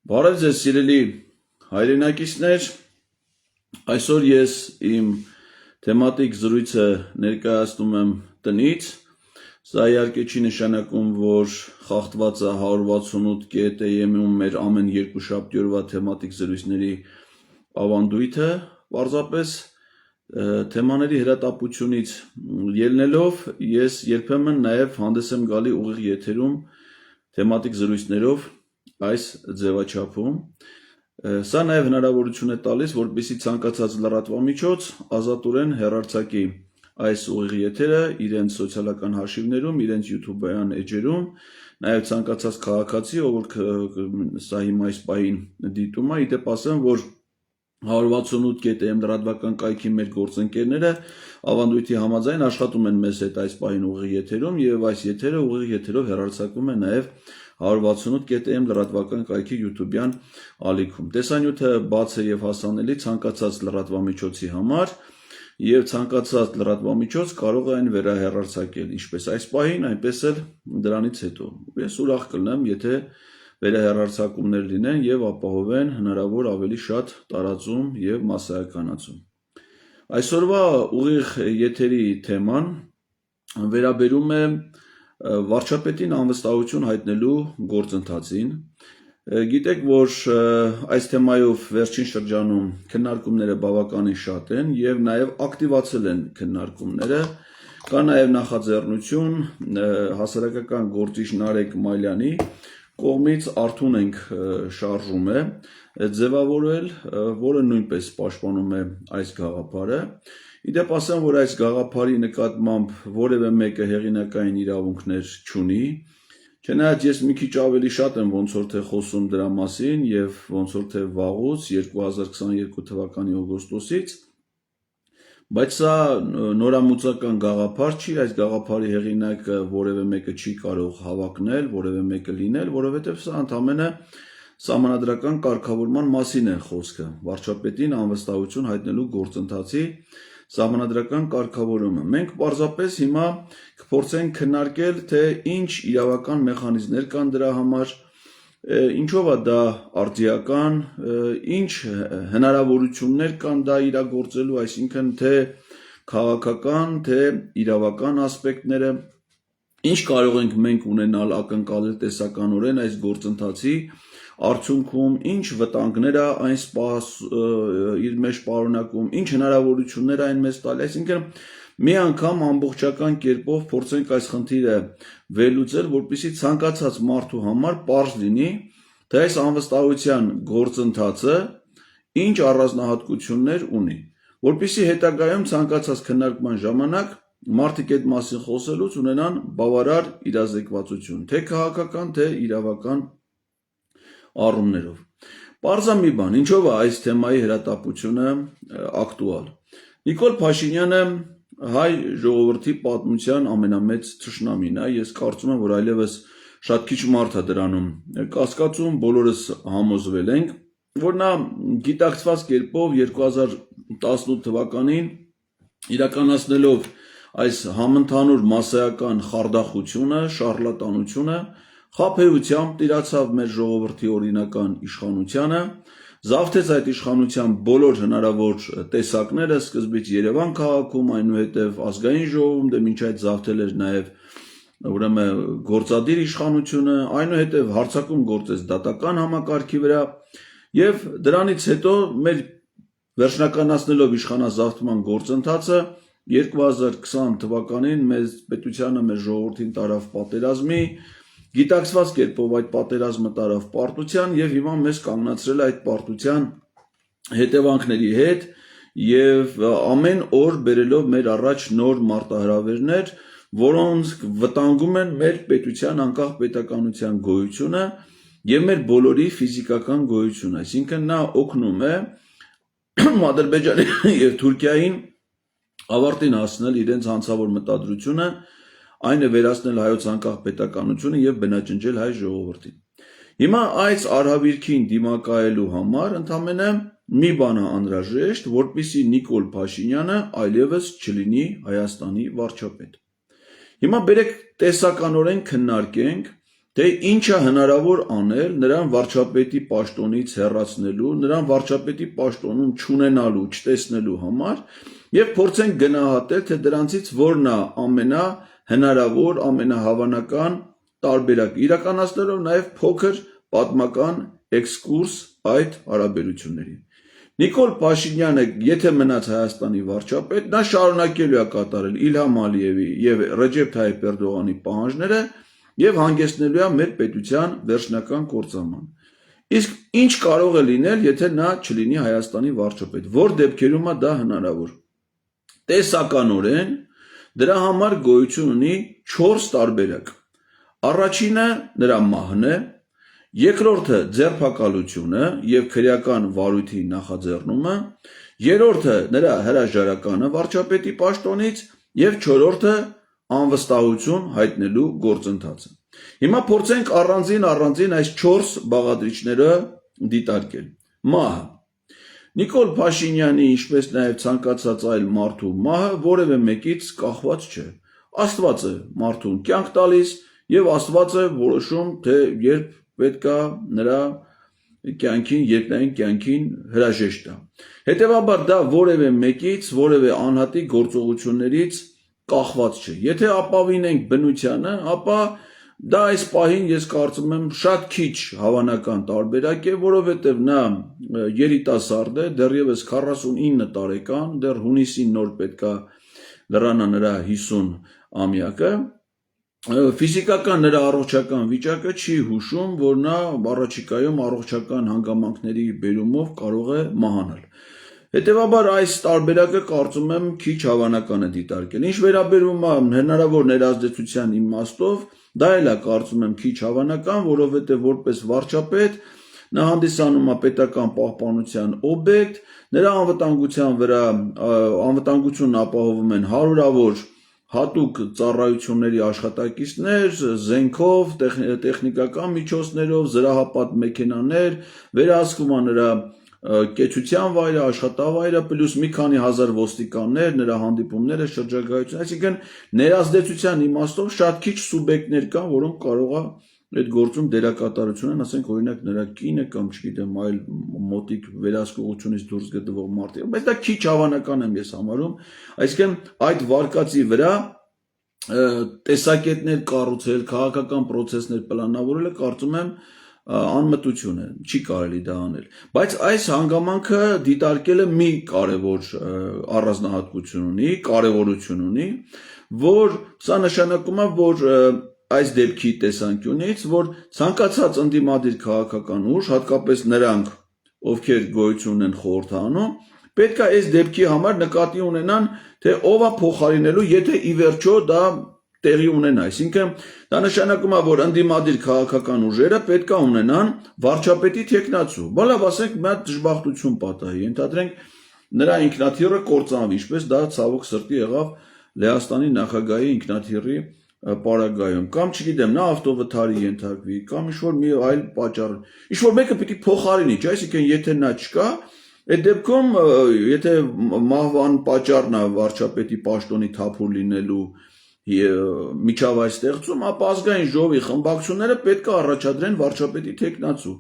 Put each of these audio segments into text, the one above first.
Բարև ձեզ սիրելի հայրենակիցներ, այսօր ես իմ թեմատիկ զրույցը ներկայացնում եմ տնից, սա իհարկե չի նշանակում, որ խախտվածը 168 կետ եմ մեր ամեն երկուշաբթի օրվա թեմատիկ զրույցների ավանդույթը, պարզապես թեմաների հրատապությունից ելնելով ես երբեմն նաև հանդես եմ գալի ուղիղ եթերում թեմատիկ զրույցներով այս ձևաչափում, սա նաև հնարավորություն է տալիս, որպեսզի ցանկացած լրատվամիջոց ազատորեն հեռարձակի այս ուղիղ եթերը իրենց սոցիալական հաշիվներում, իրենց YouTube-յան էջերում, նաև ցանկացած քաղաքացի, ով սա հիմա այս պահին դիտում է, իդեպ ասեմ, որ 168.am լրատվական կայքի մեր գործընկերները ավանդույթի համաձայն աշխատում են մեզ հետ այս պահին ուղիղ եթերում եւ այս եթերը ուղիղ եթերով հեռարձակվում է նաեւ 168.am լրատվական կայքի YouTube-յան ալիքում։ Տեսանյութը բաց է եւ հասանելի ցանկացած լրատվամիջոցի համար եւ ցանկացած լրատվամիջոց կարող է այն վերահեռարձակել ինչպես այս պահին, այնպես էլ դրանից հետո։ Ես ուրախ կլինեմ, եթե վերահեռարձակումներ լինեն եւ ապահովեն հնարավոր ավելի շատ տարածում եւ մասսայականացում։ Այսօրվա ուղիղ եթերի թեման վերաբերում է վարչապետին անվստահություն հայտնելու գործընթացին։ Գիտեք, որ այս թեմայով վերջին շրջանում քննարկումները բավականին շատ են եւ նաեւ ակտիվացել են քննարկումները։ Կա նաեւ նախաձեռնություն հասարակական գործիչ Նարեկ Մալյանի կողմից Արթուն ենք շարժում է ձևավորել, որը նույնպես պաշտպանում է այս գաղափարը։ Իդեպ ասեմ, որ այս գաղափարի նկատմամբ որևէ մեկը հեղինակային իրավունքներ չունի, չնայած ես մի քիչ ավելի շատ եմ ոնց որ թե խոսում դրա մասին եւ ոնց որ թե վաղուց 2022 թվականի օգոստոսից, բայց սա նորամուծական գաղափար չի, այս գաղափարի հեղինակը որևէ մեկը չի կարող հավակնել, որևէ մեկը լինել, որովհետեւ սա ընդամենը սահմանադրական կարգավորման մասին է խոսքը, վարչապետին անվստահություն հայտնելու գործընթացի սահմանադրական կարգավորումը։ Մենք պարզապես հիմա կփորձենք քննարկել, թե ինչ իրավական մեխանիզմներ կան դրա համար, ինչով է դա արդիական, ինչ հնարավորություններ կան դա իրագործելու, այսինքն թե քաղաքական, թե իրավական ասպեկտները, ինչ կարող ենք մենք ունենալ ակնկալել տեսականորեն այս գործընթացի արդյունքում, ինչ վտանգներ է այն իր մեջ պարունակում, ինչ հնարավորություններ այն մեզ տալի, այսինքն մի անգամ ամբողջական կերպով փորձենք այս խնդիրը վերլուծել, որպեսզի ցանկացած մարդու համար պարզ լինի, թե այս անվստահության գործընթացը ինչ առանձնահատկություններ ունի, որպեսզի հետագայում ցանկացած քննարկման ժամանակ մարդիկ այդ մասին խոսելուց ունենան բավարար իրազեկվածություն, թե քաղաքական, թե իրավական առումներով։ Պարզա մի բան, ինչով է այս թեմայի հրատապությունը ակտուալ։ Նիկոլ Փաշինյանը հայ ժողովրդի պատմության ամենամեծ թշնամին է, ես կարծում եմ, որ այլևս շատ քիչ մարդ է դրանում կասկածում, բոլորս համոզվել ենք, որ նա գիտակցված կերպով 2018 թվականին իրականացնելով այս համընդհանուր մասսայական խարդախությունը, շարլատանությունը, խաբեությամբ տիրացավ մեր ժողովրդի օրինական իշխանությանը, զավթեց այդ իշխանության բոլոր հնարավոր տեսակները, սկզբից Երևան քաղաքում, այնուհետև ազգային ժողովում, դե մինչ այդ զավթել էր նաև ուրեմն գործադիր իշխանությունը, այնուհետև հարձակում գործեց դատական համակարգի վրա եւ դրանից հետո մեր վերջնականացնելով իշխանազավթման գործընթացը 2020 թվականին մեզ պետությանը, մեր ժողովրդին տարավ պատերազմի, գիտակցված կերպով այդ պատերազմը տարավ պարտության եւ հիմա մեզ կանգնացրել այդ պարտության հետևանքների հետ եւ ամեն օր բերելով մեր առաջ նոր մարտահրավերներ, որոնց վտանգում են մեր պետության անկախ պետականության գոյությունը եւ մեր բոլորի ֆիզիկական գոյությունը, այսինքն նա օգնում է Ադրբեջանի եւ Թուրքիային ավարտին հասնել իրենց հանցավոր մտադրությունը, այն է վերացնել հայոց անկախ պետականությունը եւ բնաջնջել հայ ժողովրդին։ Հիմա այս արհավիրքին դիմակայելու համար ընդամենը մի բան է անհրաժեշտ, որպեսզի Նիկոլ Փաշինյանը այլևս չլինի Հայաստանի վարչապետ։ Հիմա բերեք տեսականորեն քննարկենք, թե ինչը հնարավոր անել նրան վարչապետի պաշտոնից հեռացնելու, նրան վարչապետի պաշտոնում չունենալու, չտեսնելու համար եւ փորձենք գնահատել, թե դրանցից որն է ամենահնարավոր, ամենահավանական տարբերակը, իրականացնելով նաեւ փոքր պատմական էքսկուրս այդ հարաբերություններին։ Նիկոլ Փաշինյանը, եթե մնաց Հայաստանի վարչապետ, նա շարունակելու է կատարել Իլհամ Ալիևի եւ Ռեջեփ Թայիփ Էրդողանի պահանջները եւ հանգեցնելու է մեր պետության վերջնական կործանման։ Իսկ ինչ կարող է լինել, եթե նա չլինի Հայաստանի վարչապետ, որ դեպքերում է դա հնարավոր։ Տեսականորեն դրա համար գոյություն ունի 4 տարբերակ։ Առաջինը նրա մահն է, երկրորդը ձերբակալությունը եւ քրեական վարույթի նախաձեռնումը, երրորդը նրա հրաժարականը վարչապետի պաշտոնից եւ չորրորդը անվստահություն հայտնելու գործընթացը։ Հիմա փորձենք առանձին այս 4 բաղադրիչները դիտարկել։ Մահը։ Նիկոլ Փաշինյանի, ինչպես նաեւ ցանկացած այլ մարդու մահը որևէ մեկից կախված չէ։ Աստված է մարդուն կյանք տալիս եւ Աստված է որոշում, թե երբ պետք է նրա կյանքին, երկնային կյանքին հրաժեշտ տա։ Հետևաբար դա որևէ մեկից, որևէ անհատի գործողություններից կախված չէ։ Եթե ապավինենք բնությանը, ապա դա այս պահին ես կարծում եմ շատ քիչ հավանական տարբերակ է, որովհետև նա երիտասարդ է, դեռևս 49 տարեկան, դեռ հունիսին նոր պետք է լրանա նրա 50 ամյակը, ֆիզիկական նրա առողջական վիճակը չի հուշում, որ նա առաջիկայում առողջական հանգամանքների բերումով կարող է մահանալ։ Հետևաբար այս տարբերակը կարծում եմ քիչ հավանական է դիտարկել։ Ինչ վերաբերում է հնարավոր ներազդեցության իմաստով, դա էլ է կարծում եմ քիչ հավանական, որովհետև որպես վարչապետ նա հանդիսանում է պետական պահպանության օբյեկտ, նրա անվտանգության վրա անվտանգությունն ապահովում են հարյուրավոր հատուկ ծառայությունների աշխատակիցներ, զենքով, տեխնիկական միջոցներով, զրահապատ մեքենաներ, վերահսկվում է նրա կեցության վայրը, աշխատավայրը, պլյուս մի քանի հազար ոստիկաններ, նրա հանդիպումները, շրջագայություն, այսինքն ներազդեցության իմաստով շատ քիչ սուբյեկտներ կան, որոնք կարող է այդ գործում դերակատարություն են, ասենք օրինակ նրա կինը կամ չգիտեմ այլ մոտիկ վերահսկողությունից դուրս գտնվող մարդիկ, բայց դա քիչ հավանական եմ ես համարում, այսինքն այդ վարկածի վրա տեսակետներ կառուցել, քաղաքական պրոցեսներ պլանավորելը կարծում եմ անմտություն է, չի կարելի դա անել, բայց այս հանգամանքը դիտարկելը մի կարևոր առանձնահատկություն ունի, կարևորություն ունի, որ սա նշանակում է, որ այս դեպքի տեսանկյունից, որ ցանկացած ընդդիմադիր քաղաքական ուժ, հատկապես նրանք, ովքեր գոյություն ունեն խորհրդանում, պետք է այս դեպքի համար նկատի ունենան, թե ով է փոխարինելու, եթե ի վերջո դա տեղի ունենա, այսինքն դա նշանակում է, որ ընդդիմադիր քաղաքական ուժերը պետք է ունենան վարչապետի թեկնածու։ Բալավ ասենք մի հատ դժբախտություն պատահի, ենթադրենք նրա ինքնաթիռը կործանվի, ինչպես դա ցավոք սրտի եղավ Լեհաստանի նախագահի ինքնաթիռի պարագայում, կամ չգիտեմ, նա ավտովթարի ենթարկվի, կամ ինչ-որ մի այլ պատճառ, ինչ-որ մեկը պիտի փոխարինի, չէ՞, այսինքն եթե նա չկա, այդ դեպքում եթե մահվան պատճառն է վարչապետի պաշտոնի թափուր լինելու միջավայր ստեղծում, ապա ազգային ժողովի խմբակցությունները պետք է առաջադրեն վարչապետի թեկնածու։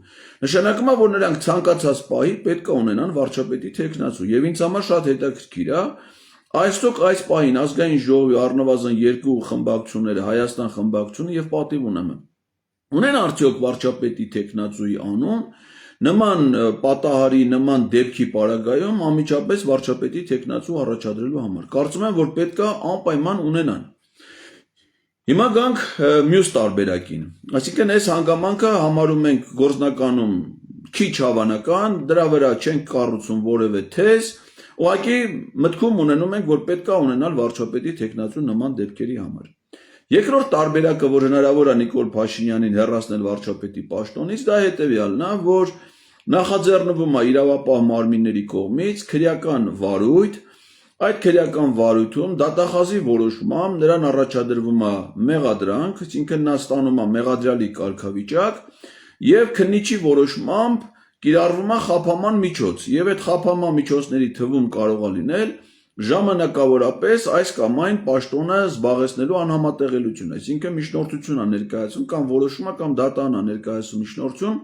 Նշանակում է, որ նրանք ցանկացած պահի պետք է ունենան վարչապետի թեկնածու, եւ ինձ համար շատ հետաքրքիր է, այսօք այս պահին ազգային ժողովի առնվազն 2 խմբակցությունները, Հայաստան խմբակցությունը եւ Պատիվ ունեն արդյոք վարչապետի թեկնածուի անուն, նման պատահարի, նման դեպքի պարագայում անմիջապես վարչապետի թեկնածու առաջադրելու համար։ Կարծում եմ, որ պետք է անպայման ունենան։ Հիմա գանք մյուս տարբերակին, այսինքն այս հանգամանքը համարում ենք գործնականում քիչ հավանական, դրա վրա չենք կառուցում որևէ թեզ, ուղղակի մտքում ունենում ենք, որ պետք է ունենալ վարչապետի թեկնածու նման դեպքերի համար։ Երկրորդ տարբերակը, որ հնարավոր է Նիկոլ Փաշինյանին հեռացնել վարչապետի պաշտոնից, դա հետևյալն է, որ նախաձեռնվում է իրավապահ մարմինների կողմից քրեական վարույթ, այդ քրեական վարույթում դատախազի որոշմամբ նրան առաջադրվում է մեղադրանք, այսինքն նա ստանում է մեղադրյալի կարգավիճակ եւ քննիչի որոշմամբ կիրառվում է խափաման միջոց եւ այդ խափաման միջոցների թվում կարող է լինել ժամանակավորապես այս կամ այն պաշտոնը զբաղեցնելու անհամատեղելիություն, այսինքն միջնորդություն է ներկայացում կամ որոշումը կամ դատան է ներկայացում միջնորդություն,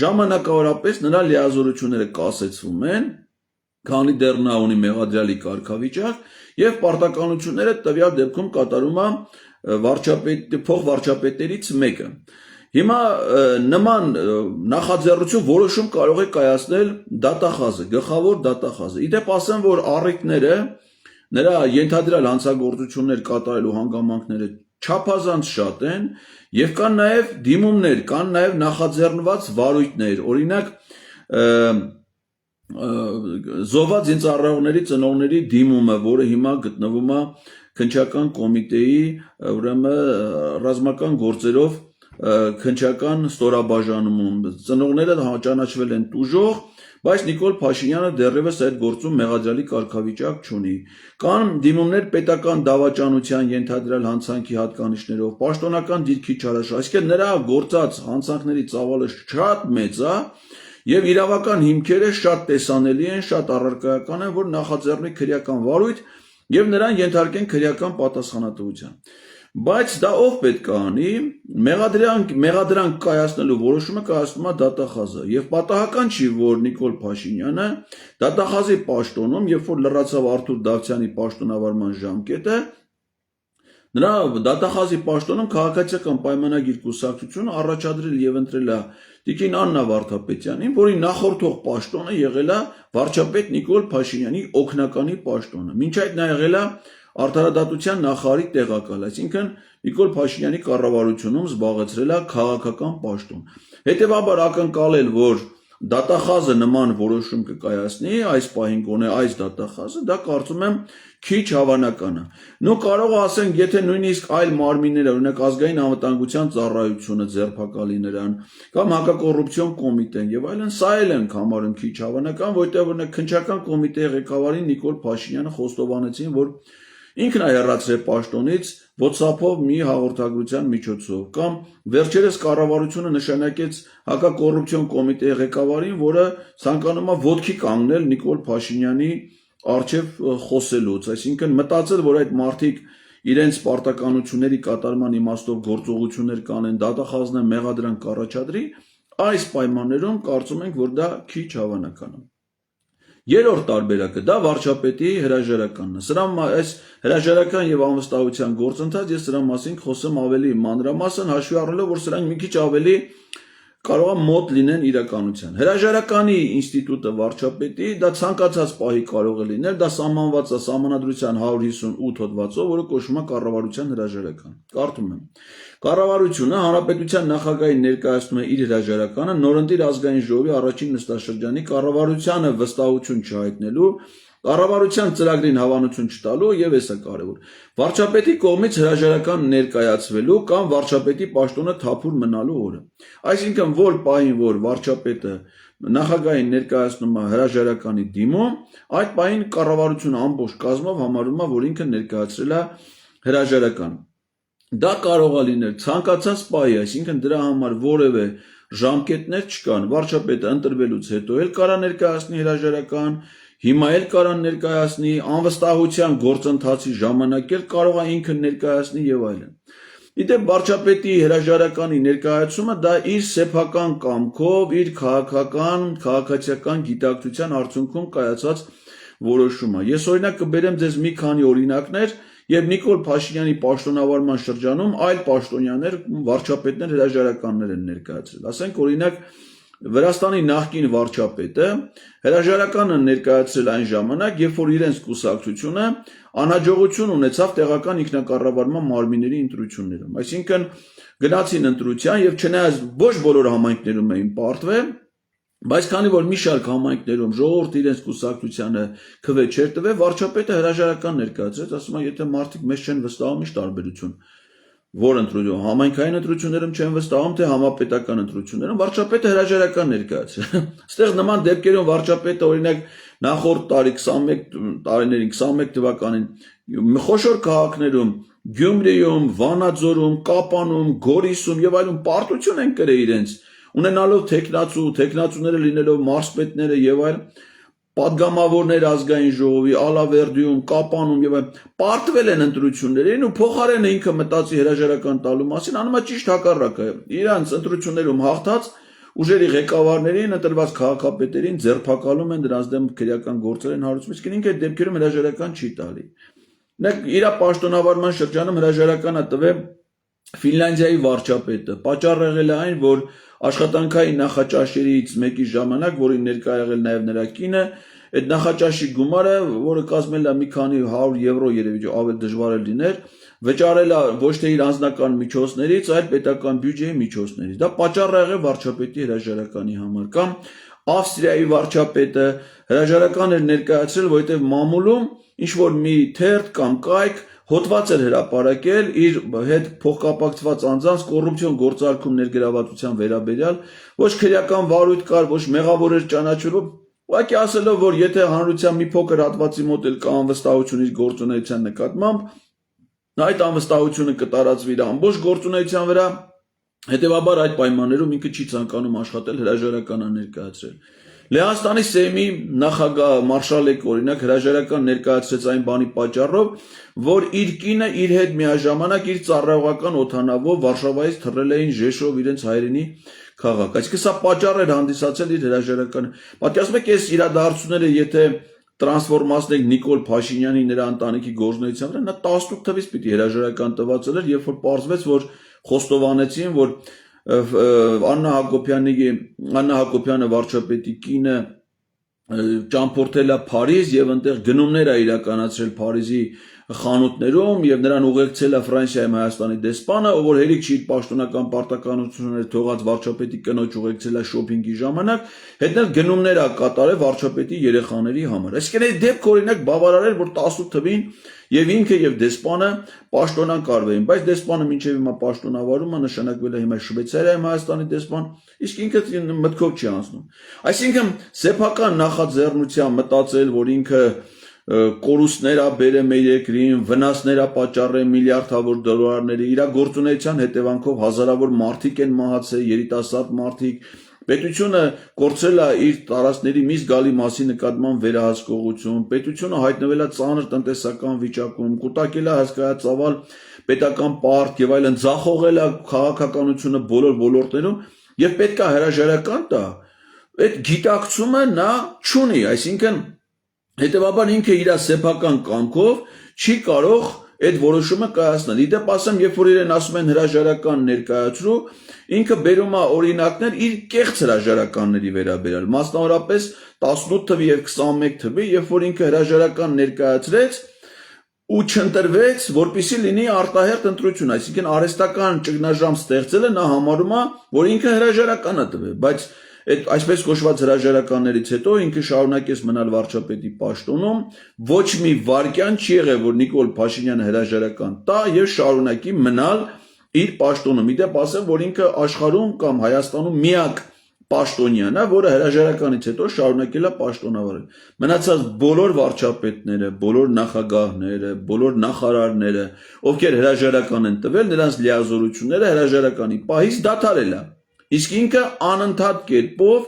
ժամանակավորապես նրա լիազորությունները կասեցվում են, քանի դեռ նա ունի մեղադրյալի կարգավիճակ եւ պարտականությունները տվյալ դեպքում կատարում է փոխվարչապետներից մեկը։ Հիմա նման նախաձեռնություն որոշում կարող է կայացնել դատախազը, գլխավոր դատախազը։ Իդեպ ասեմ, որ առիթները նրա ենթադրյալ հանցագործություններ կատարելու հանգամանքները չափազանց շատ են եւ կան նաեւ դիմումներ, կան նաեւ նախաձեռնված վարույթներ, օրինակ զոհված զինծառայողների ծնողների դիմումը, որը հիմա գտնվում է քննչական կոմիտեի, ուրեմն ռազմական գործերով քննչական ստորաբաժանումում, ծնողները ճանաչվել են տուժող, բայց Նիկոլ Փաշինյանը դեռևս այդ գործում մեղադրյալի կարգավիճակ չունի։ Կան դիմումներ պետական դավաճանության ենթադրյալ հանցանքի հատկանիշներով, պաշտոնական դիրքի չարաշահ, այսինքն նրա գործած հանցանքների ծավալը շատ մեծ է եւ իրավական հիմքերը շատ տեսանելի են, շատ առարկայական են, որ նախաձեռնի քրեական վարույթ եւ նրան ենթարկեն քրեական պատասխանատվության։ Բայց դա ով պետք է անի, մեղադրանք կայացնելու որոշումը կայացնում է դատախազը եւ պատահական չի, որ Նիկոլ Փաշինյանը դատախազի պաշտոնում, երբ որ լրացավ Արթուր Դավթյանի պաշտոնավարման ժամկետը, նրա դատախազի պաշտոնում քաղաքացիական պայմանագիր կուսակցությունը առաջադրել եւ ընտրել է Տիկին Աննա Վարդապետյանին, որի նախորդող պաշտոնը եղել է վարչապետ Նիկոլ Փաշինյանի օգնականի պաշտոնը։ Մինչ այդ նա եղել է Արդարադատության նախարարի տեղակալ, այսինքն Նիկոլ Փաշինյանի կառավարությունում զբաղեցրել է քաղաքական պաշտոն։ Հետևաբար ակնկալել, որ դատախազը նման որոշում կկայացնի, այս պահին գոնե այս դատախազը, դա կարծում եմ քիչ հավանական է։ Նու կարող է ասենք, եթե նույնիսկ այլ մարմինները, օրինակ ազգային անվտանգության ծառայությունը ձերբակալի նրան, կամ հակակոռուպցիոն կոմիտեն եւ այլն, սա էլ ենք համարում քիչ հավանական, որտեղ օրինակ քննչական կոմիտեի ղեկավարին Նիկոլ Փաշինյանը խոստովանեցին, որ ինքն է հեռացրել պաշտոնից WhatsApp-ով մի հաղորդագրության միջոցով, կամ վերջերս կառավարությունը նշանակեց հակակոռուպցիոն կոմիտեի ղեկավարին, որը ցանկանում է ոտքի կանգնել Նիկոլ Փաշինյանի առջև խոսելուց, այսինքն մտածել, որ այդ մարդիկ իրենց պարտականությունների կատարման իմաստով գործողություններ կանեն, դատախազն է մեղադրանք կառաջադրի, այս պայմաններում կարծում ենք, որ դա քիչ հավանական է։ Երրորդ տարբերակը դա վարչապետի հրաժարականն է։ Այս հրաժարական եւ անվստահության գործընթաց ես սրա մասին խոսեմ ավելի մանրամասն, հաշվի առնելով, որ սրանք մի քիչ ավելի կարող է մոտ լինեն իրականության։ Հրաժարականի ինստիտուտը վարչապետի դա ցանկացած պահի կարող է լինել, դա սահմանված է Սահմանադրության 158 հոդվածով, որը կոչվում է կառավարության հրաժարական։ Կարդում եմ. Կառավարությունը հանրապետության նախագահին ներկայացնում է իր հրաժարականը նորընտիր ազգային ժողովի առաջին նստաշրջանի կառավարությանը վստահություն չհայտնելու, կառավարության ծրագրին հավանություն չտալու եւ էսա կարեւոր վարչապետի կողմից հրաժարական ներկայացվելու կամ վարչապետի պաշտոնը թափուր մնալու օրը։ Այսինքն որ պահին որ վարչապետը նախագահին ներկայացնում է հրաժարականի դիմում, այդ պահին կառավարությունը ամբողջ կազմով համարում է, որ ինքը ներկայացրել է հրաժարական։ Դա կարող է լինել ցանկացած պահի, այսինքն դրա համար որևէ ժամկետներ չկան։ Վարչապետը ընտրվելուց հետո էլ կարա ներկայացնի հրաժարական, հիմա էլ կարան ներկայացնի, անվստահության գործընթացի ժամանակ էլ կարող է ինքը ներկայացնի եւ այլն։ Իդեպ վարչապետի հրաժարականի ներկայացումը դա իր սեփական կամքով, իր քաղաքացիական գիտակցության արդյունքում կայացած որոշում է։ Ես օրինակ կբերեմ ձեզ մի քանի օրինակներ, եւ Նիկոլ Փաշինյանի պաշտոնավարման շրջանում այլ պաշտոնյաներ, վարչապետներ հրաժարականներ են ներկայացրել։ Ասենք օրինակ Վրաստանի նախկին վարչապետը հրաժարականը ներկայացրել այն ժամանակ, երբ որ իրենց կուսակցությունը անհաջողություն ունեցավ տեղական ինքնակառավարման մարմինների ընտրություններում։ Այսինքն գնացին ընտրության եւ չնայած ոչ բոլոր համայնքներում էին պարտվել, բայց քանի որ մի շարք համայնքներում ժողովուրդը իրենց կուսակցությանը քվե չէր տվել, վարչապետը հրաժարական ներկայացրեց, ասում է, եթե մարդիկ մեզ չեն վստահում, ի՞նչ տարբերություն։ Որ ընտրություն, համայնքային ընտրություններում չեն վստահում, թե համապետական ընտրություններում, վարչապետը հրաժարական ներկայացրել։ Այստեղ նման դեպքերում վարչապետը օրինակ նախորդ տարի 21 թվականին խոշոր քաղաքներում Գյումրիում, Վանաձորում, Կապանում, Գորիսում եւ այլն պարտություն են կրել իրենց, ունենալով տեխնացուները լինելով մարզպետները եւ այլն, պատգամավորներ ազգային ժողովի, Ալավերդիում, Կապանում եւ պարտվել են ընտրություններին ու փոխարենը ինքը մտածի հրաժարական տալու մասին, անում է ճիշտ հակառակը։ Իրանց ընտրություններում հաղթած ուժերի ղեկավարներին, ընտրված քաղաքապետերին ձերբակալում են, դրանց դեմ քրեական գործեր են հարուցում, իսկ ինքը այդ դեպքերում հրաժարական չի տալի։ Իր պաշտոնավարման շրջանում հրաժարականը տվել Ֆինլանդիայի վարչապետը, պատճառ եղել է այն, որ աշխատանքային նախաճաշերից մեկի ժամանակ, որին ներկա եղել նաև նրա կինը, այդ նախաճաշի գումարը, որը կազմել է մի քանի 100 եվրո, երևի ավելի դժվար է լիներ, վճարել է ոչ թե իր անձնական միջոցներից, այլ պետական բյուջեի միջոցներից։ Դա պատճառ եղել վարչապետի հրաժարականի համար։ Կամ Ավստրիայի վարչապետը հրաժարական էր ներկայացրել, որովհետև մամուլում ինչ որ մի թերթ կամ կայք հոդված էր հրապարակել իր հետ փոխկապակցված անձանց կոռուպցիոն գործարքում ներգրավվածության վերաբերյալ, ոչ քրեական վարույթ կար, ոչ մեղավոր էր ճանաչվելու, ուղղակի ասելով, որ եթե հանրության մի փոքր հատվածի մոտ էլ կա անվստահություն իր գործունեության նկատմամբ, այդ անվստահությունը կտարածվի իր ամբողջ գործունեության վրա, հետևաբար այդ պայմաններում ինքը չի ցանկանում աշխատել, հրաժարական է ներկայացրել։ Լեհաստանի Սեյմի նախագահ Մարշալեկ օրինակ հրաժարական ներկայացրեց այն բանի պատճառով, որ իր կինը իր հետ միաժամանակ իր ծառայողական օդանավով Վարշավայից թռել էին Ժեշով իրենց հայրենի քաղաք։ Այսինքն սա պատճառ էր հանդիսացել իր հրաժարականը։ Պատկերացնում եք, այս իրադարձությունները եթե տրանսֆորմացնենք Նիկոլ Փաշինյանի նրա ընտանիքի գործունեության վրա, նա 18 թվականից պիտի հրաժարական տված էր, երբ որ պարզվեց, որ խոստովանեցին, որ Աննա Հակոբյանը վարչապետի կինը ճամփորդել է Փարիզ եւ այնտեղ գնումներ է իրականացրել Փարիզի խանութներում եւ նրան ուղեկցել է Ֆրանսիայում Հայաստանի դեսպանը, ով որ հերիք չի իր պաշտոնական պարտականությունները թողած վարչապետի կնոջ ուղեկցել է շոփինգի ժամանակ, հետնել գնումներ է կատարել վարչապետի երեխաների համար։ Այսինքն այդ դեպքը օրինակ բավարար էր, որ 18 թվին եւ ինքը եւ դեսպանը պաշտոնակարվեին, բայց դեսպանը մինչեւ հիմա պաշտոնավարում է, նշանակվել է հիմա Շվեյցարիայում Հայաստանի դեսպան, իսկ ինքը մտքով չի անցնում։ Այսինքն սեփական նախաձեռնությամբ մտածել, որ ինքը կորուստներ է բերել մեր երկրին, վնասներ է պատճառել միլիարդավոր դոլարների, իր գործունեության հետևանքով հազարավոր մարդիկ են մահացել, երիտասարդ մարդիկ, պետությունը կորցրել է իր տարածքների մի զգալի մասի նկատմամբ վերահսկողություն, պետությունը հայտնվել է ծանր տնտեսական վիճակում, կուտակել է հսկայածավալ պետական պարտք եւ այլն, ձախողել է քաղաքականությունը բոլոր ոլորտներում եւ պետք է հրաժարական տա։ Այդ գիտակցումը նա չունի, այսինքն հետևաբար ինքը իր սեփական կամքով չի կարող այդ որոշումը կայացնել։ Իդեպ ասեմ, երբ որ իրեն ասում են հրաժարական ներկայացրու, ինքը բերում է օրինակներ իր կեղծ հրաժարականների վերաբերյալ, մասնավորապես 18 թվի եւ 21 թվի, երբ որ ինքը հրաժարական ներկայացրեց ու չընտրվեց, որպեսզի լինի արտահերթ ընտրություն, այսինքն արհեստական ճգնաժամ ստեղծելը նա համարում է, որ ինքը հրաժարական է տվել, բայց այդ այսպես կոչված հրաժարականներից հետո ինքը շարունակեց մնալ վարչապետի պաշտոնում, ոչ մի վարքյան չի եղել, որ Նիկոլ Փաշինյանը հրաժարական տա եւ շարունակի մնալ իր պաշտոնում։ Իդեպ ասեմ, որ ինքը աշխարհում կամ Հայաստանում միակ պաշտոնյան է, որը հրաժարականից հետո շարունակել է պաշտոնավարել։ Մնացած բոլոր վարչապետները, բոլոր նախագահները, բոլոր նախարարները, ովքեր հրաժարական են տվել, նրանց լիազորությունները հրաժարականի պահից դադարել է։ Իսկ ինքը անընդհատ կերպով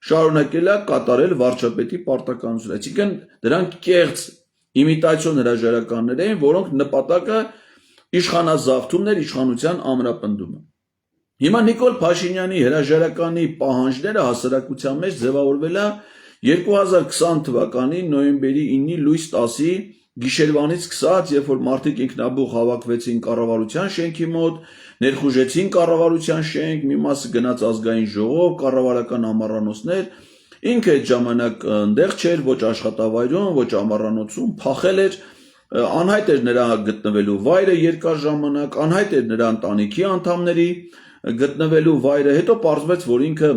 շարունակել է կատարել վարչապետի պարտականությունը։ Այսինքն դրանք կեղծ իմիտացիոն հրաժարականներ էին, որոնք նպատակը իշխանազավթումն էր, իշխանության ամրապնդումը։ Հիմա Նիկոլ Փաշինյանի հրաժարականի պահանջները հասարակության մեջ ձևավորվել է 2020 թվականի նոյեմբերի 9-ի լույս 10-ի գիշերվանից սկսած, երբ որ մարդիկ ինքնաբուխ հավաքվեցին կառավարության շենքի մոտ, ներխուժեցին կառավարության շենք, մի մասը գնաց ազգային ժողով, կառավարական ամառանոցներ, ինքը այդ ժամանակ այնտեղ չէր, ոչ աշխատավայրում, ոչ ամառանոցում, փախել էր, անհայտ էր նրա գտնվելու վայրը երկար ժամանակ, անհայտ էր նրա ընտանիքի անդամների գտնվելու վայրը, հետո պարզվեց, որ ինքը